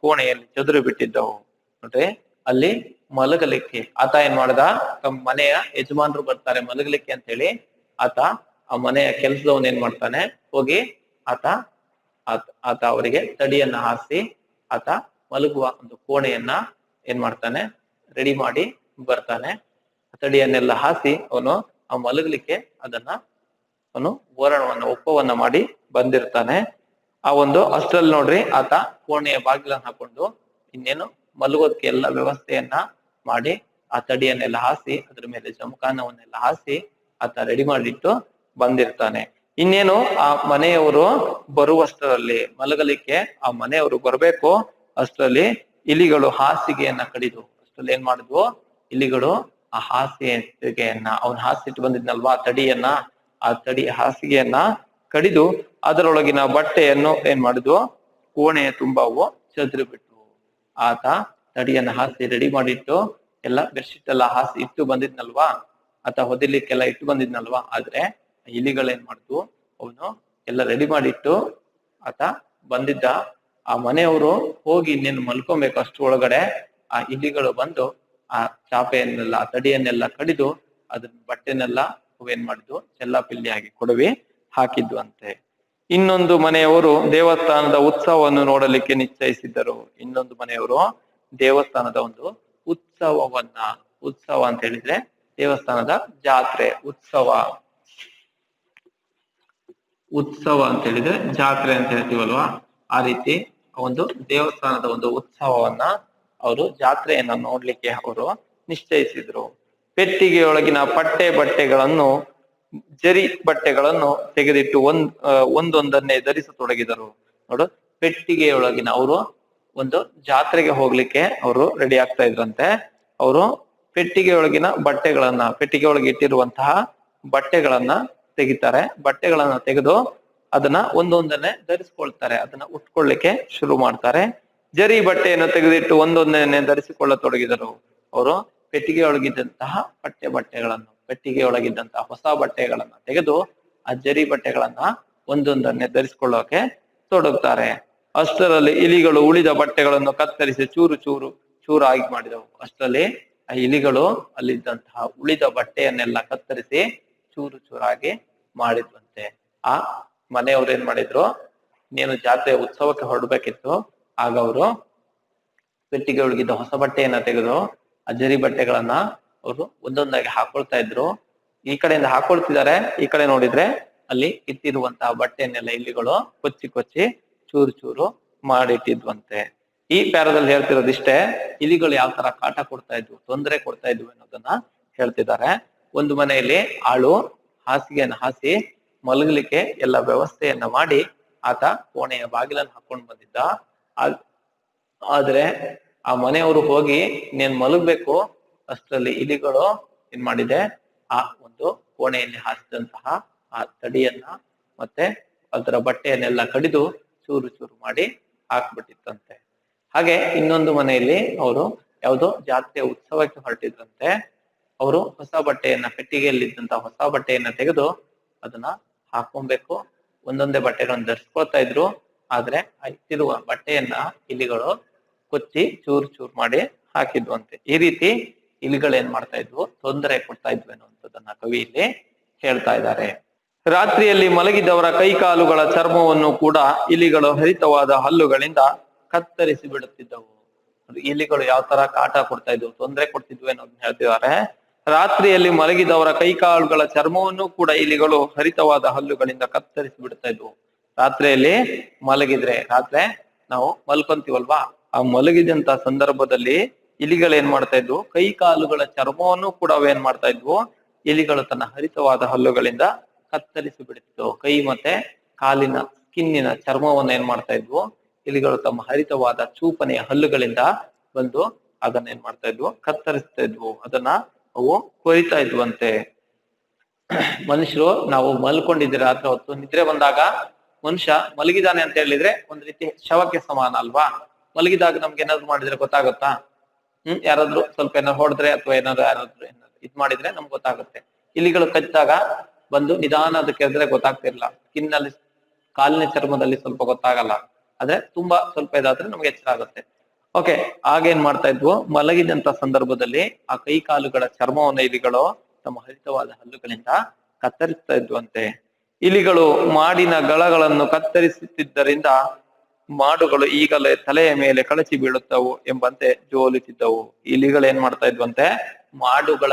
ಕೋಣೆಯಲ್ಲಿ ಚದುರು ಬಿಟ್ಟಿದ್ದವು. ನೋಡ್ರಿ, ಅಲ್ಲಿ ಮಲಗಲಿಕ್ಕೆ ಆತ ಏನ್ ಮಾಡ್ದ, ತಮ್ಮ ಮನೆಯ ಯಜಮಾನರು ಬರ್ತಾರೆ ಮಲಗಲಿಕ್ಕೆ ಅಂತ ಹೇಳಿ ಆತ ಆ ಮನೆಯ ಕೆಲಸದವನ್ ಏನ್ ಮಾಡ್ತಾನೆ, ಹೋಗಿ ಆತ ಅವರಿಗೆ ತಡಿಯನ್ನ ಹಾಸಿ ಆತ ಮಲಗುವ ಒಂದು ಕೋಣೆಯನ್ನ ಏನ್ ಮಾಡ್ತಾನೆ, ರೆಡಿ ಮಾಡಿ ಬರ್ತಾನೆ. ತಡಿಯನ್ನೆಲ್ಲ ಹಾಸಿ ಅವನು ಆ ಮಲಗಲಿಕ್ಕೆ ಅವನು ಒಪ್ಪವನ್ನ ಮಾಡಿ ಬಂದಿರ್ತಾನೆ. ಆ ಒಂದು ಅಷ್ಟರಲ್ಲಿ ನೋಡ್ರಿ, ಆತ ಕೋಣೆಯ ಬಾಗಿಲನ್ನು ಹಾಕೊಂಡು ಇನ್ನೇನು ಮಲಗೋದಕ್ಕೆ ಎಲ್ಲ ವ್ಯವಸ್ಥೆಯನ್ನ ಮಾಡಿ ಆ ತಡಿಯನ್ನೆಲ್ಲ ಹಾಸಿ ಅದ್ರ ಮೇಲೆ ಜಮಖಾನವನ್ನೆಲ್ಲ ಹಾಸಿ ಆತ ರೆಡಿ ಮಾಡಿಟ್ಟು ಬಂದಿರ್ತಾನೆ. ಇನ್ನೇನು ಆ ಮನೆಯವರು ಬರುವಷ್ಟರಲ್ಲಿ, ಮಲಗಲಿಕ್ಕೆ ಆ ಮನೆಯವರು ಬರ್ಬೇಕು ಅಷ್ಟರಲ್ಲಿ ಇಲಿಗಳು ಹಾಸಿಗೆಯನ್ನ ಕಡಿದು, ಅಷ್ಟರಲ್ಲಿ ಏನ್ ಮಾಡಿದ್ವು ಇಲಿಗಳು ಆ ಹಾಸಿಗೆಯನ್ನ, ಅವನ್ ಹಾಸಿಟ್ಟು ಬಂದಿದ್ನಲ್ವಾ ತಡಿಯನ್ನ, ಆ ಹಾಸಿಗೆಯನ್ನ ಕಡಿದು ಅದರೊಳಗಿನ ಬಟ್ಟೆಯನ್ನು ಏನ್ ಮಾಡಿದ್ವು ಕೋಣೆಯ ತುಂಬವು ಚದುರಿ ಬಿಟ್ಟು. ಆತ ತಡಿಯನ್ನ ಹಾಸಿ ರೆಡಿ ಮಾಡಿಟ್ಟು ಎಲ್ಲ ಬೆಡ್ಶೀಟ್ ಎಲ್ಲ ಹಾಸಿ ಇಟ್ಟು ಬಂದಿದ್ನಲ್ವಾ, ಆತ ಹೊದಿಲಿಕ್ಕೆಲ್ಲ ಇಟ್ಟು ಬಂದಿದ್ನಲ್ವಾ. ಆದ್ರೆ ಇಲಿಗಳೇನ್ ಮಾಡಿದ್ವು, ಅವನು ಎಲ್ಲ ರೆಡಿ ಮಾಡಿಟ್ಟು ಆತ ಬಂದಿದ್ದ. ಆ ಮನೆಯವರು ಹೋಗಿ ಇನ್ನೇನು ಮಲ್ಕೊಬೇಕು ಅಷ್ಟು ಒಳಗಡೆ ಆ ಇಲಿಗಳು ಬಂದು ಆ ಚಾಪೆಯನ್ನೆಲ್ಲ ತಡಿಯನ್ನೆಲ್ಲ ಕಡಿದು ಅದನ್ನ ಬಟ್ಟೆನೆಲ್ಲ ಏನ್ ಮಾಡಿದ್ವು ಚೆಲ್ಲಾಪಿಲ್ಲಿಯಾಗಿ ಕೊಡವಿ ಹಾಕಿದ್ವು ಅಂತೆ. ಇನ್ನೊಂದು ಮನೆಯವರು ದೇವಸ್ಥಾನದ ಉತ್ಸವವನ್ನು ನೋಡಲಿಕ್ಕೆ ನಿಶ್ಚಯಿಸಿದ್ದರು. ಇನ್ನೊಂದು ಮನೆಯವರು ದೇವಸ್ಥಾನದ ಒಂದು ಉತ್ಸವ ಅಂತ ಹೇಳಿದ್ರೆ ದೇವಸ್ಥಾನದ ಜಾತ್ರೆ, ಉತ್ಸವ ಅಂತ ಹೇಳಿದ್ರೆ ಜಾತ್ರೆ ಅಂತ ಹೇಳ್ತೀವಲ್ವಾ, ಆ ರೀತಿ ಒಂದು ದೇವಸ್ಥಾನದ ಒಂದು ಉತ್ಸವವನ್ನ ಅವರು ಜಾತ್ರೆಯನ್ನ ನೋಡ್ಲಿಕ್ಕೆ ಅವರು ನಿಶ್ಚಯಿಸಿದ್ರು. ಪೆಟ್ಟಿಗೆಯೊಳಗಿನ ಜರಿ ಬಟ್ಟೆಗಳನ್ನು ತೆಗೆದಿಟ್ಟು ಒಂದೊಂದನ್ನೇ ಧರಿಸತೊಡಗಿದರು. ನೋಡು, ಪೆಟ್ಟಿಗೆಯೊಳಗಿನ ಅವರು ಒಂದು ಜಾತ್ರೆಗೆ ಹೋಗ್ಲಿಕ್ಕೆ ಅವರು ರೆಡಿ ಆಗ್ತಾ ಇದ್ರಂತೆ. ಅವರು ಪೆಟ್ಟಿಗೆಯೊಳಗಿನ ಪೆಟ್ಟಿಗೆಯೊಳಗೆ ಇಟ್ಟಿರುವಂತಹ ಬಟ್ಟೆಗಳನ್ನ ತೆಗಿತಾರೆ. ಬಟ್ಟೆಗಳನ್ನ ತೆಗೆದು ಅದನ್ನ ಒಂದೊಂದನ್ನೇ ಧರಿಸ್ಕೊಳ್ತಾರೆ, ಅದನ್ನ ಉಟ್ಕೊಳ್ಳಿಕ್ಕೆ ಶುರು ಮಾಡ್ತಾರೆ. ಜರಿ ಬಟ್ಟೆಯನ್ನು ತೆಗೆದಿಟ್ಟು ಒಂದೊಂದನ್ನೇ ಧರಿಸಿಕೊಳ್ಳತೊಡಗಿದರು. ಅವರು ಪೆಟ್ಟಿಗೆಯೊಳಗಿದ್ದಂತಹ ಪೆಟ್ಟಿಗೆಯೊಳಗಿದ್ದಂತಹ ಹೊಸ ಬಟ್ಟೆಗಳನ್ನ ತೆಗೆದು ಆ ಜರಿ ಬಟ್ಟೆಗಳನ್ನ ಒಂದೊಂದನ್ನೇ ಧರಿಸಿಕೊಳ್ಳೋಕೆ ತೊಡಗುತ್ತಾರೆ. ಅಷ್ಟರಲ್ಲಿ ಇಲಿಗಳು ಉಳಿದ ಬಟ್ಟೆಗಳನ್ನು ಕತ್ತರಿಸಿ ಚೂರಾಗಿ ಮಾಡಿದವು. ಅಷ್ಟರಲ್ಲಿ ಆ ಇಲಿಗಳು ಅಲ್ಲಿದ್ದಂತಹ ಉಳಿದ ಬಟ್ಟೆಯನ್ನೆಲ್ಲ ಕತ್ತರಿಸಿ ಚೂರಾಗಿ ಮಾಡಿದ್ವಂತೆ. ಆ ಮನೆಯವ್ರು ಏನ್ ಮಾಡಿದ್ರು, ನೀನು ಜಾತ್ರೆ ಉತ್ಸವಕ್ಕೆ ಹೊರಡ್ಬೇಕಿತ್ತು. ಆಗ ಅವರು ಪೆಟ್ಟಿಗೆ ಒಳಗಿದ್ದ ಹೊಸ ಬಟ್ಟೆಯನ್ನ ತೆಗೆದು ಆ ಜರಿ ಬಟ್ಟೆಗಳನ್ನ ಅವರು ಒಂದೊಂದಾಗಿ ಹಾಕೊಳ್ತಾ ಇದ್ರು. ಈ ಕಡೆಯಿಂದ ಹಾಕೊಳ್ತಿದ್ದಾರೆ, ಈ ಕಡೆ ನೋಡಿದ್ರೆ ಅಲ್ಲಿ ಇಟ್ಟಿರುವಂತಹ ಬಟ್ಟೆಯನ್ನೆಲ್ಲ ಇಲಿಗಳು ಕೊಚ್ಚಿ ಚೂರು ಮಾಡಿಟ್ಟಿದ್ವಂತೆ. ಈ ಪ್ಯಾರದಲ್ಲಿ ಹೇಳ್ತಿರೋದಿಷ್ಟೇ, ಇಲಿಗಳು ಯಾವ ತರ ಕಾಟ ಕೊಡ್ತಾ ಇದ್ವು, ತೊಂದರೆ ಕೊಡ್ತಾ ಇದ್ವು ಅನ್ನೋದನ್ನ ಹೇಳ್ತಿದ್ದಾರೆ. ಒಂದು ಮನೆಯಲ್ಲಿ ಆಳು ಹಾಸಿಗೆಯನ್ನು ಹಾಸಿ ಮಲಗಲಿಕ್ಕೆ ಎಲ್ಲ ವ್ಯವಸ್ಥೆಯನ್ನ ಮಾಡಿ ಆತ ಕೋಣೆಯ ಬಾಗಿಲನ್ನು ಹಾಕೊಂಡು ಬಂದಿದ್ದ. ಆದ್ರೆ ಆ ಮನೆಯವರು ಹೋಗಿ ನೀನ್ ಮಲಗ್ಬೇಕು ಅಷ್ಟರಲ್ಲಿ ಇಲಿಗಳು ಏನ್ ಮಾಡಿದೆ, ಆ ಒಂದು ಕೋಣೆಯಲ್ಲಿ ಹಾಸಿದಂತಹ ಆ ತಡಿಯನ್ನ ಮತ್ತೆ ಅದರ ಬಟ್ಟೆಯನ್ನೆಲ್ಲ ಕಡಿದು ಚೂರು ಚೂರು ಮಾಡಿ ಹಾಕ್ಬಿಟ್ಟಿತ್ತಂತೆ. ಹಾಗೆ ಇನ್ನೊಂದು ಮನೆಯಲ್ಲಿ ಅವರು ಯಾವುದೋ ಜಾತ್ರೆಯ ಉತ್ಸವಕ್ಕೆ ಹೊರಟಿದ್ರಂತೆ. ಅವರು ಹೊಸ ಬಟ್ಟೆಯನ್ನ, ಪೆಟ್ಟಿಗೆಯಲ್ಲಿದ್ದಂತ ಹೊಸ ಬಟ್ಟೆಯನ್ನ ತೆಗೆದು ಅದನ್ನ ಹಾಕೊಬೇಕು, ಒಂದೊಂದೇ ಬಟ್ಟೆಗಳನ್ನು ಧರಿಸ್ಕೊಳ್ತಾ ಇದ್ರು. ಆದ್ರೆ ಆ ಇಟ್ಟಿರುವ ಬಟ್ಟೆಯನ್ನ ಇಲಿಗಳು ಕೊಚ್ಚಿ ಚೂರ್ ಚೂರ್ ಮಾಡಿ ಹಾಕಿದ್ವಂತೆ. ಈ ರೀತಿ ಇಲಿಗಳು ಏನ್ ಮಾಡ್ತಾ ಇದ್ವು, ತೊಂದರೆ ಕೊಡ್ತಾ ಇದ್ವು ಅನ್ನುವಂಥದ್ದನ್ನ ಕವಿ ಇಲ್ಲಿ ಹೇಳ್ತಾ ಇದ್ದಾರೆ. ರಾತ್ರಿಯಲ್ಲಿ ಮಲಗಿದವರ ಕೈಕಾಲುಗಳ ಚರ್ಮವನ್ನು ಕೂಡ ಇಲಿಗಳು ಹರಿತವಾದ ಹಲ್ಲುಗಳಿಂದ ಕತ್ತರಿಸಿ ಬಿಡುತ್ತಿದ್ದವು. ಇಲಿಗಳು ಯಾವ ತರ ಕಾಟ ಕೊಡ್ತಾ ಇದ್ವು, ತೊಂದರೆ ಕೊಡ್ತಿದ್ವು ಅನ್ನೋದನ್ನ ಹೇಳ್ತಿದ್ದಾರೆ. ರಾತ್ರಿಯಲ್ಲಿ ಮಲಗಿದವರ ಕೈಕಾಲುಗಳ ಚರ್ಮವನ್ನು ಕೂಡ ಇಲಿಗಳು ಹರಿತವಾದ ಹಲ್ಲುಗಳಿಂದ ಕತ್ತರಿಸಿ ಬಿಡ್ತಾ ಇದ್ವು. ರಾತ್ರಿಯಲ್ಲಿ ಮಲಗಿದ್ರೆ, ರಾತ್ರಿ ನಾವು ಮಲ್ಕೊಂತೀವಲ್ವಾ, ಆ ಮಲಗಿದಂತ ಸಂದರ್ಭದಲ್ಲಿ ಇಲಿಗಳು ಏನ್ ಮಾಡ್ತಾ ಇದ್ವು, ಕೈ ಕಾಲುಗಳ ಚರ್ಮವನ್ನು ಕೂಡ ಅವೇನ್ ಮಾಡ್ತಾ ಇದ್ವು, ಇಲಿಗಳು ತನ್ನ ಹರಿತವಾದ ಹಲ್ಲುಗಳಿಂದ ಕತ್ತರಿಸಿ ಬಿಡ್ತಿದ್ವು. ಕೈ ಮತ್ತೆ ಕಾಲಿನ ಸ್ಕಿನ್ನಿನ ಚರ್ಮವನ್ನ ಏನ್ ಮಾಡ್ತಾ ಇದ್ವು, ಇಲಿಗಳು ತಮ್ಮ ಹರಿತವಾದ ಚೂಪನೆಯ ಹಲ್ಲುಗಳಿಂದ ಬಂದು ಅದನ್ನ ಏನ್ ಮಾಡ್ತಾ ಇದ್ವು, ಕತ್ತರಿಸ್ತಾ ಇದ್ವು. ಅದನ್ನ ಅವು ಕೊರಿತಾ ಇದ್ವಂತೆ. ಮನುಷ್ಯರು ನಾವು ಮಲ್ಕೊಂಡಿದ್ರೆ ರಾತ್ರಿ ಹೊತ್ತು ನಿದ್ರೆ ಬಂದಾಗ, ಮನುಷ್ಯ ಮಲಗಿದಾನೆ ಅಂತ ಹೇಳಿದ್ರೆ ಒಂದ್ ರೀತಿ ಶವಕ್ಕೆ ಸಮಾನ ಅಲ್ವಾ. ಮಲಗಿದಾಗ ನಮ್ಗೆ ಏನಾದ್ರು ಮಾಡಿದ್ರೆ ಗೊತ್ತಾಗುತ್ತಾ? ಯಾರಾದ್ರೂ ಸ್ವಲ್ಪ ಏನಾದ್ರು ಹೊಡೆದ್ರೆ ಅಥವಾ ಯಾರಾದ್ರೂ ಇದ್ ಮಾಡಿದ್ರೆ ನಮ್ಗೆ ಗೊತ್ತಾಗುತ್ತೆ. ಇಲಿಗಳು ಕಚ್ಚಿದಾಗ ಬಂದು ನಿಧಾನ ಅದಕ್ಕೆ ಎದ್ರೆ ಗೊತ್ತಾಗ್ತಿರ್ಲಿಲ್ಲ. ಸ್ಕಿನ್ನಲ್ಲಿ, ಕಾಲಿನ ಚರ್ಮದಲ್ಲಿ ಸ್ವಲ್ಪ ಗೊತ್ತಾಗಲ್ಲ, ಆದ್ರೆ ತುಂಬಾ ಸ್ವಲ್ಪ ಇದಾದ್ರೆ ನಮ್ಗೆ ಎಚ್ಚರ ಆಗುತ್ತೆ. ಓಕೆ, ಆಗೇನ್ ಮಾಡ್ತಾ ಇದ್ವು, ಮಲಗಿದಂತ ಸಂದರ್ಭದಲ್ಲಿ ಆ ಕೈ ಕಾಲುಗಳ ಚರ್ಮವನ್ನು ಇಲಿಗಳು ತಮ್ಮ ಹರಿತವಾದ ಹಲ್ಲುಗಳಿಂದ ಕತ್ತರಿಸ್ತಾ ಇದ್ವಂತೆ. ಇಲಿಗಳು ಮಾಡಿನ ಗಳಗಳನ್ನು ಕತ್ತರಿಸುತ್ತಿದ್ದರಿಂದ ಮಾಡುಗಳು ಈಗಲೇ ತಲೆಯ ಮೇಲೆ ಕಳಚಿ ಬೀಳುತ್ತವು ಎಂಬಂತೆ ಜೋಲುತ್ತಿದ್ದವು. ಇಲಿಗಳು ಏನ್ ಮಾಡ್ತಾ ಇದ್ವಂತೆ, ಮಾಡುಗಳ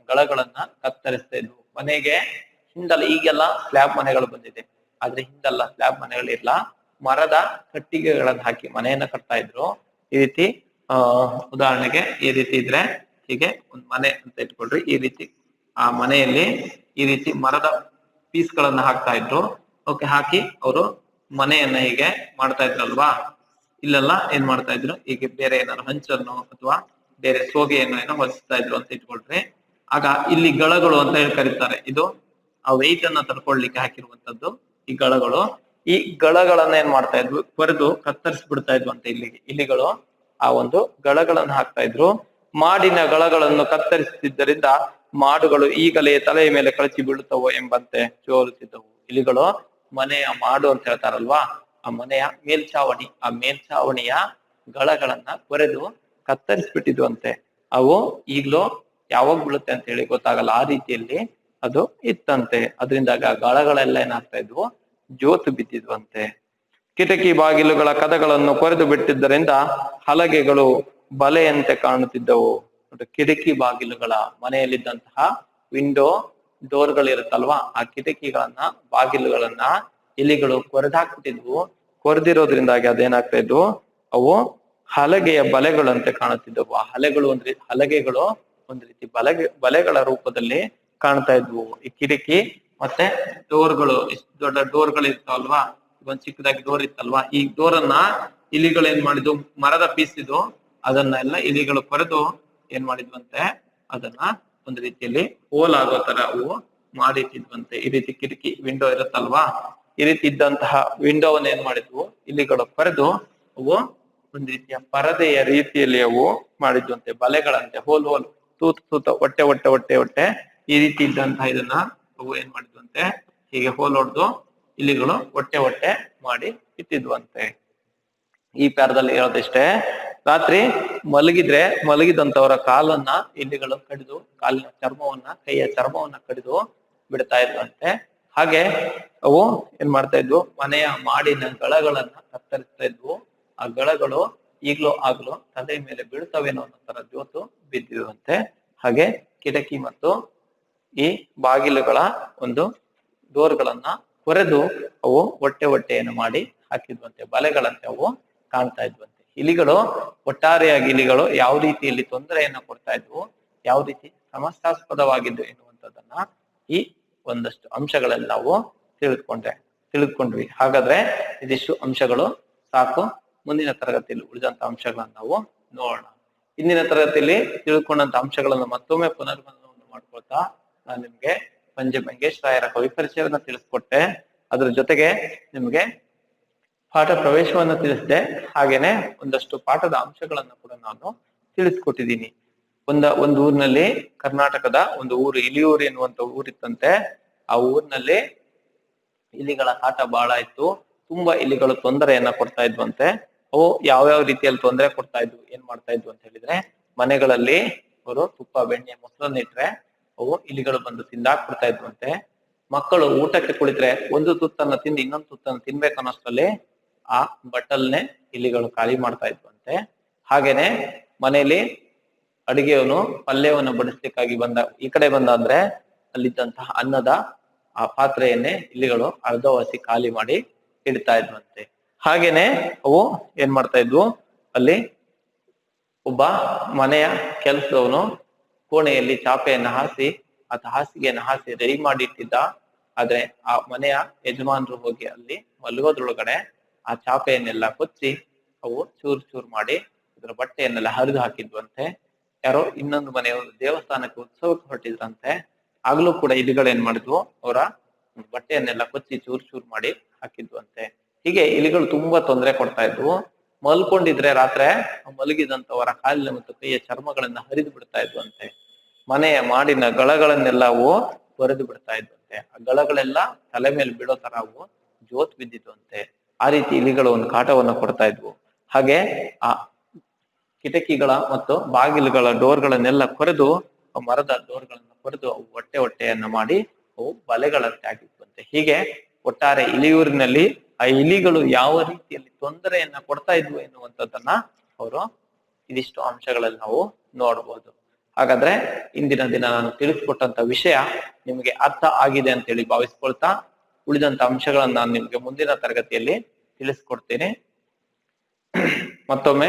ಗಳಗಳನ್ನ ಕತ್ತರಿಸ್ತಾ ಇದ್ವು. ಮನೆಗೆ ಹಿಂದಲ್ಲ, ಈಗೆಲ್ಲ ಸ್ಲ್ಯಾಬ್ ಮನೆಗಳು ಬಂದಿದೆ, ಆದ್ರೆ ಹಿಂದಲ್ಲ ಸ್ಲ್ಯಾಬ್ ಮನೆಗಳಿರ್ಲ, ಮರದ ಕಟ್ಟಿಗೆಗಳನ್ನ ಹಾಕಿ ಮನೆಯನ್ನ ಕಟ್ತಾ ಇದ್ರು. ಈ ರೀತಿ ಉದಾಹರಣೆಗೆ ಈ ರೀತಿ ಇದ್ರೆ, ಹೀಗೆ ಒಂದ್ ಮನೆ ಅಂತ ಇಟ್ಕೊಳ್ರಿ. ಈ ರೀತಿ ಆ ಮನೆಯಲ್ಲಿ ಈ ರೀತಿ ಮರದ ಪೀಸ್ಗಳನ್ನ ಹಾಕ್ತಾ ಇದ್ರು. ಓಕೆ, ಹಾಕಿ ಅವರು ಮನೆಯನ್ನ ಹೀಗೆ ಮಾಡ್ತಾ ಇದ್ರಲ್ವಾ. ಇಲ್ಲೆಲ್ಲ ಏನ್ ಮಾಡ್ತಾ ಇದ್ರು, ಹೀಗೆ ಬೇರೆ ಏನಾದ್ರು ಹಂಚನ್ನು ಅಥವಾ ಬೇರೆ ಸೋಗೆಯನ್ನು ಏನೋ ಹೊಲಿಸ್ತಾ ಇದ್ರು ಅಂತ ಇಟ್ಕೊಳ್ರಿ. ಆಗ ಇಲ್ಲಿ ಗಳಗಳು ಅಂತ ಹೇಳಿ ಕರೀತಾರೆ. ಇದು ಆ ವೆಯ್ಟ್ ಅನ್ನ ತಡ್ಕೊಳ್ಲಿಕ್ಕೆ ಹಾಕಿರುವಂತದ್ದು ಈ ಗಳಗಳು. ಈ ಗಳಗಳನ್ನ ಏನ್ ಮಾಡ್ತಾ ಇದ್ವು, ಕೊರೆದು ಕತ್ತರಿಸ್ಬಿಡ್ತಾ ಇದ್ವು ಅಂತ ಇಲಿಗಳು ಆ ಒಂದು ಗಳಗಳನ್ನ ಹಾಕ್ತಾ ಇದ್ರು. ಮಾಡಿನ ಗಳಗಳನ್ನು ಕತ್ತರಿಸುತ್ತಿದ್ದರಿಂದ ಮಾಡುಗಳು ಈಗಲೇ ತಲೆಯ ಮೇಲೆ ಕಳಚಿ ಬೀಳುತ್ತವೋ ಎಂಬಂತೆ ಜೋರುತ್ತಿದ್ದವು. ಇಲಿಗಳು ಮನೆಯ ಮಾಡು ಅಂತ ಹೇಳ್ತಾರಲ್ವಾ, ಆ ಮನೆಯ ಮೇಲ್ಛಾವಣಿ, ಆ ಮೇಲ್ಛಾವಣಿಯ ಗಳಗಳನ್ನ ಕೊರೆದು ಕತ್ತರಿಸ್ಬಿಟ್ಟಿದ್ವಂತೆ. ಅವು ಈಗ್ಲೂ ಯಾವಾಗ ಬೀಳುತ್ತೆ ಅಂತ ಹೇಳಿ ಗೊತ್ತಾಗಲ್ಲ, ಆ ರೀತಿಯಲ್ಲಿ ಅದು ಇತ್ತಂತೆ. ಅದರಿಂದಾಗ ಗಳಗಳೆಲ್ಲ ಏನಾಗ್ತಾ ಇದ್ವು, ಜೋತು ಬಿದ್ದಿದ್ವಂತೆ. ಕಿಟಕಿ ಬಾಗಿಲುಗಳ ಕದಗಳನ್ನು ಕೊರೆದು ಬಿಟ್ಟಿದ್ದರಿಂದ ಹಲಗೆಗಳು ಬಲೆಯಂತೆ ಕಾಣುತ್ತಿದ್ದವು. ಕಿಟಕಿ ಬಾಗಿಲುಗಳ, ಮನೆಯಲ್ಲಿದ್ದಂತಹ ವಿಂಡೋ ಡೋರ್ಗಳಿರುತ್ತಲ್ವಾ, ಆ ಕಿಟಕಿಗಳನ್ನ, ಬಾಗಿಲುಗಳನ್ನ ಇಲಿಗಳು ಕೊರೆದಾಕ್ಬಿಟ್ಟಿದ್ವು. ಕೊರೆದಿರೋದ್ರಿಂದಾಗಿ ಅದೇನಾಗ್ತಾ ಇದ್ವು, ಅವು ಹಲಗೆಯ ಬಲೆಗಳಂತೆ ಕಾಣುತ್ತಿದ್ದವು. ಆ ಹಲಗೆಗಳು ಒಂದ್ ರೀತಿ ಬಲೆಗಳ ರೂಪದಲ್ಲಿ ಕಾಣ್ತಾ ಇದ್ವು. ಈ ಕಿಟಕಿ ಮತ್ತೆ ಡೋರ್ಗಳು, ಎಷ್ಟು ದೊಡ್ಡ ಡೋರ್ಗಳು ಇರ್ತಾವಲ್ವಾ, ಒಂದ್ ಚಿಕ್ಕದಾಗಿ ಡೋರ್ ಇತ್ತಲ್ವಾ, ಈ ಡೋರನ್ನ ಇಲಿಗಳು ಏನ್ ಮಾಡಿದ್ವು, ಮರದ ಪೀಸ್ ಇದು, ಅದನ್ನೆಲ್ಲ ಇಲಿಗಳು ಕೊರೆದು ಏನ್ ಮಾಡಿದ್ವಂತೆ, ಅದನ್ನ ಒಂದ್ ರೀತಿಯಲ್ಲಿ ಹೋಲ್ ಆಗೋ ತರ ಅವು ಮಾಡಿಟ್ಟಿದ್ವಂತೆ. ಈ ರೀತಿ ಕಿಟಕಿ ವಿಂಡೋ ಇರುತ್ತಲ್ವಾ, ಈ ರೀತಿ ಇದ್ದಂತಹ ವಿಂಡೋವನ್ನ ಏನ್ ಮಾಡಿದ್ವು, ಇಲಿಗಳು ಕೊರೆದು ಅವು ಒಂದ್ ರೀತಿಯ ಪರದೆಯ ರೀತಿಯಲ್ಲಿ ಅವು ಮಾಡಿದ್ವಂತೆ. ಬಲೆಗಳಂತೆ ಹೋಲ್ ತೂತ ಹೊಟ್ಟೆ ಈ ರೀತಿ ಇದ್ದಂತಹ ಇದನ್ನ ಅವು ಏನ್ ಮಾಡಿದ್ವಂತೆ, ಹೀಗೆ ಹೋಲ್ ಹೊಡೆದು ಇಲಿಗಳು ಹೊಟ್ಟೆ ಮಾಡಿ ಇಟ್ಟಿದ್ವಂತೆ. ಈ ಪ್ಯಾರದಲ್ಲಿ ಹೇಳೋದಿಷ್ಟೇ, ರಾತ್ರಿ ಮಲಗಿದಂತವರ ಕಾಲನ್ನ ಇಲಿಗಳು ಕಡಿದು, ಕಾಲಿನ ಚರ್ಮವನ್ನ, ಕೈಯ ಚರ್ಮವನ್ನ ಕಡಿದು ಬಿಡ್ತಾ ಇದ್ವಂತೆ. ಹಾಗೆ ಅವು ಏನ್ ಮಾಡ್ತಾ ಇದ್ವು, ಮನೆಯ ಮಾಡಿನ ಗಳಗಳನ್ನ ಕತ್ತರಿಸ್ತಾ ಇದ್ವು. ಆ ಗಳಗಳು ಆಗ್ಲೂ ತಲೆಯ ಮೇಲೆ ಬೀಳ್ತವೇನೋ ಅನ್ನೋ ತರ ಜೋತು ಬಿದ್ದಿರುವಂತೆ. ಹಾಗೆ ಕಿಟಕಿ ಮತ್ತು ಈ ಬಾಗಿಲುಗಳ ಒಂದು ಡೋರ್ಗಳನ್ನ ಕೊರೆದು ಅವು ಹೊಟ್ಟೆಯನ್ನು ಮಾಡಿ ಹಾಕಿದ್ವಂತೆ. ಬಲೆಗಳಂತೆ ಅವು ಕಾಣ್ತಾ ಇದ್ವಂತೆ. ಇಲಿಗಳು, ಒಟ್ಟಾರೆಯಾಗಿ ಇಲಿಗಳು ಯಾವ ರೀತಿಯಲ್ಲಿ ತೊಂದರೆಯನ್ನ ಕೊಡ್ತಾ ಇದ್ವು, ಯಾವ ರೀತಿ ಸಮಸ್ಯಾಸ್ಪದವಾಗಿದ್ದು ಎನ್ನುವಂಥದ್ದನ್ನ ಈ ಒಂದಷ್ಟು ಅಂಶಗಳಲ್ಲಿ ನಾವು ತಿಳಿದುಕೊಂಡ್ವಿ. ಹಾಗಾದ್ರೆ ಇದಿಷ್ಟು ಅಂಶಗಳು ಸಾಕು. ಮುಂದಿನ ತರಗತಿಯಲ್ಲಿ ಉಳಿದಂತ ಅಂಶಗಳನ್ನ ನಾವು ನೋಡೋಣ. ಇಂದಿನ ತರಗತಿಯಲ್ಲಿ ತಿಳ್ಕೊಂಡಂತ ಅಂಶಗಳನ್ನು ಮತ್ತೊಮ್ಮೆ ಪುನರ್ಮನನವನ್ನು ಮಾಡ್ಕೊಳ್ತಾ ನಾನು ನಿಮ್ಗೆ ಪಂಜೆ ಮಂಗೇಶ್ ರಾಯರ ಕವಿ ಪರಿಚಯವನ್ನ ತಿಳಿಸ್ಕೊಟ್ಟೆ. ಅದ್ರ ಜೊತೆಗೆ ನಿಮ್ಗೆ ಪಾಠ ಪ್ರವೇಶವನ್ನು ತಿಳಿಸಿದೆ, ಹಾಗೇನೆ ಒಂದಷ್ಟು ಪಾಠದ ಅಂಶಗಳನ್ನು ಕೂಡ ನಾನು ತಿಳಿಸ್ಕೊಟ್ಟಿದ್ದೀನಿ. ಒಂದು ಊರಿನಲ್ಲಿ, ಕರ್ನಾಟಕದ ಒಂದು ಊರು ಇಲಿಯೂರು ಎನ್ನುವಂತ ಊರಿತ್ತಂತೆ. ಆ ಊರಿನಲ್ಲಿ ಇಲಿಗಳ ಕಾಟ ಬಹಳ ಇತ್ತು. ತುಂಬಾ ಇಲಿಗಳು ತೊಂದರೆಯನ್ನ ಕೊಡ್ತಾ ಇದ್ವಂತೆ. ಅವು ಯಾವ್ಯಾವ ರೀತಿಯಲ್ಲಿ ತೊಂದರೆ ಕೊಡ್ತಾ ಇದ್ವು, ಏನ್ ಮಾಡ್ತಾ ಇದ್ವು ಅಂತ ಹೇಳಿದ್ರೆ, ಮನೆಗಳಲ್ಲಿ ಅವರು ತುಪ್ಪ, ಬೆಣ್ಣೆ, ಮೊಸರನ್ನ ಇಟ್ರೆ ಅವು ಇಲಿಗಳು ಬಂದು ತಿಂದಾಕ್ಬಿಡ್ತಾ ಇದ್ವಂತೆ. ಮಕ್ಕಳು ಊಟಕ್ಕೆ ಕುಳಿತರೆ ಒಂದು ತುತ್ತನ್ನ ತಿಂದು ಇನ್ನೊಂದು ತುತ್ತನ್ನು ತಿನ್ಬೇಕನ್ನೋಷ್ಟರಲ್ಲಿ ಆ ಬಟ್ಟಲ್ನೆ ಇಲಿಗಳು ಖಾಲಿ ಮಾಡ್ತಾ ಇದ್ವಂತೆ. ಹಾಗೇನೆ ಮನೆಯಲ್ಲಿ ಅಡಿಗೆಯವನು ಪಲ್ಯವನ್ನು ಬಡಿಸ್ಲಿಕ್ಕಾಗಿ ಈ ಕಡೆ ಬಂದ ಅಂದ್ರೆ ಅಲ್ಲಿದ್ದಂತಹ ಅನ್ನದ ಆ ಪಾತ್ರೆಯನ್ನೇ ಇಲಿಗಳು ಅರ್ಧವಾಸಿ ಖಾಲಿ ಮಾಡಿ ಇಡ್ತಾ ಇದ್ವಂತೆ. ಹಾಗೇನೆ ಅವು ಏನ್ ಮಾಡ್ತಾ ಇದ್ವು, ಅಲ್ಲಿ ಒಬ್ಬ ಮನೆಯ ಕೆಲಸದವನು ಕೋಣೆಯಲ್ಲಿ ಚಾಪೆಯನ್ನ ಹಾಸಿ, ಆತ ಹಾಸಿಗೆಯನ್ನ ಹಾಸಿ ರೆಡಿ ಮಾಡಿ ಇಟ್ಟಿದ್ದ. ಆದ್ರೆ ಆ ಮನೆಯ ಯಜಮಾನರು ಹೋಗಿ ಅಲ್ಲಿ ಮಲಗೋದ್ರೊಳಗಡೆ ಆ ಚಾಪೆಯನ್ನೆಲ್ಲ ಕೊಚ್ಚಿ ಅವು ಚೂರ್ ಚೂರ್ ಮಾಡಿ ಅದರ ಬಟ್ಟೆಯನ್ನೆಲ್ಲ ಹರಿದು ಹಾಕಿದ್ವಂತೆ. ಯಾರೋ ಇನ್ನೊಂದು ಮನೆಯವರು ದೇವಸ್ಥಾನಕ್ಕೆ ಉತ್ಸವಕ್ಕೆ ಹೊರಟಿದ್ರಂತೆ. ಆಗ್ಲೂ ಕೂಡ ಇಲಿಗಳು ಏನ್ ಮಾಡಿದ್ವು, ಅವರ ಬಟ್ಟೆಯನ್ನೆಲ್ಲ ಕೊಚ್ಚಿ ಚೂರ್ ಚೂರ್ ಮಾಡಿ ಹಾಕಿದ್ವಂತೆ. ಹೀಗೆ ಇಲಿಗಳು ತುಂಬಾ ತೊಂದರೆ ಕೊಡ್ತಾ ಇದ್ವು. ಮಲ್ಕೊಂಡಿದ್ರೆ ರಾತ್ರಿ ಮಲಗಿದಂತವರ ಕಾಲಿನ ಮತ್ತು ಕೈಯ ಚರ್ಮಗಳನ್ನ ಹರಿದು ಬಿಡ್ತಾ ಇದ್ವಂತೆ. ಮನೆಯ ಮಾಡಿನ ಗಳಗಳನ್ನೆಲ್ಲ ಅವು ಹೊರೆದು ಬಿಡ್ತಾ ಇದ್ವಂತೆ. ಆ ಗಳಗಳೆಲ್ಲ ತಲೆ ಮೇಲೆ ಬೀಳೋ ತರ ಅವು ಜೋತ್ ಬಿದ್ದಿದ್ವಂತೆ. ಆ ರೀತಿ ಇಲಿಗಳು ಒಂದು ಕಾಟವನ್ನು ಕೊಡ್ತಾ ಇದ್ವು. ಹಾಗೆ ಆ ಕಿಟಕಿಗಳ ಮತ್ತು ಬಾಗಿಲುಗಳ ಡೋರ್ಗಳನ್ನೆಲ್ಲ ಕೊರೆದು, ಮರದ ಡೋರ್ಗಳನ್ನ ಕೊರೆದು ಅವು ಹೊಟ್ಟೆಯನ್ನ ಮಾಡಿ ಅವು ಬಲೆಗಳಂತೆ ಆಗಿದ್ವಂತೆ. ಹೀಗೆ ಒಟ್ಟಾರೆ ಇಲಿಯೂರಿನಲ್ಲಿ ಆ ಇಲಿಗಳು ಯಾವ ರೀತಿಯಲ್ಲಿ ತೊಂದರೆಯನ್ನ ಕೊಡ್ತಾ ಇದ್ವು ಎನ್ನುವಂಥದ್ದನ್ನ ಅವರು ಇದಿಷ್ಟು ಅಂಶಗಳಲ್ಲಿ ನಾವು ನೋಡ್ಬೋದು. ಹಾಗಾದ್ರೆ ಇಂದಿನ ದಿನ ನಾನು ತಿಳಿಸ್ಕೊಟ್ಟಂತ ವಿಷಯ ನಿಮಗೆ ಅರ್ಥ ಆಗಿದೆ ಅಂತ ಹೇಳಿ ಭಾವಿಸ್ಕೊಳ್ತಾ, ಉಳಿದಂತ ಅಂಶಗಳನ್ನ ನಾನು ನಿಮ್ಗೆ ಮುಂದಿನ ತರಗತಿಯಲ್ಲಿ ತಿಳಿಸ್ಕೊಡ್ತೇನೆ. ಮತ್ತೊಮ್ಮೆ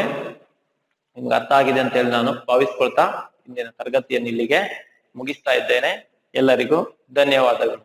ನಿಮ್ಗೆ ಅರ್ಥ ಆಗಿದೆ ಅಂತ ಹೇಳಿ ನಾನು ಭಾವಿಸ್ಕೊಳ್ತಾ ಇಂದಿನ ತರಗತಿಯನ್ನು ಇಲ್ಲಿಗೆ ಮುಗಿಸ್ತಾ ಇದ್ದೇನೆ. ಎಲ್ಲರಿಗೂ ಧನ್ಯವಾದಗಳು.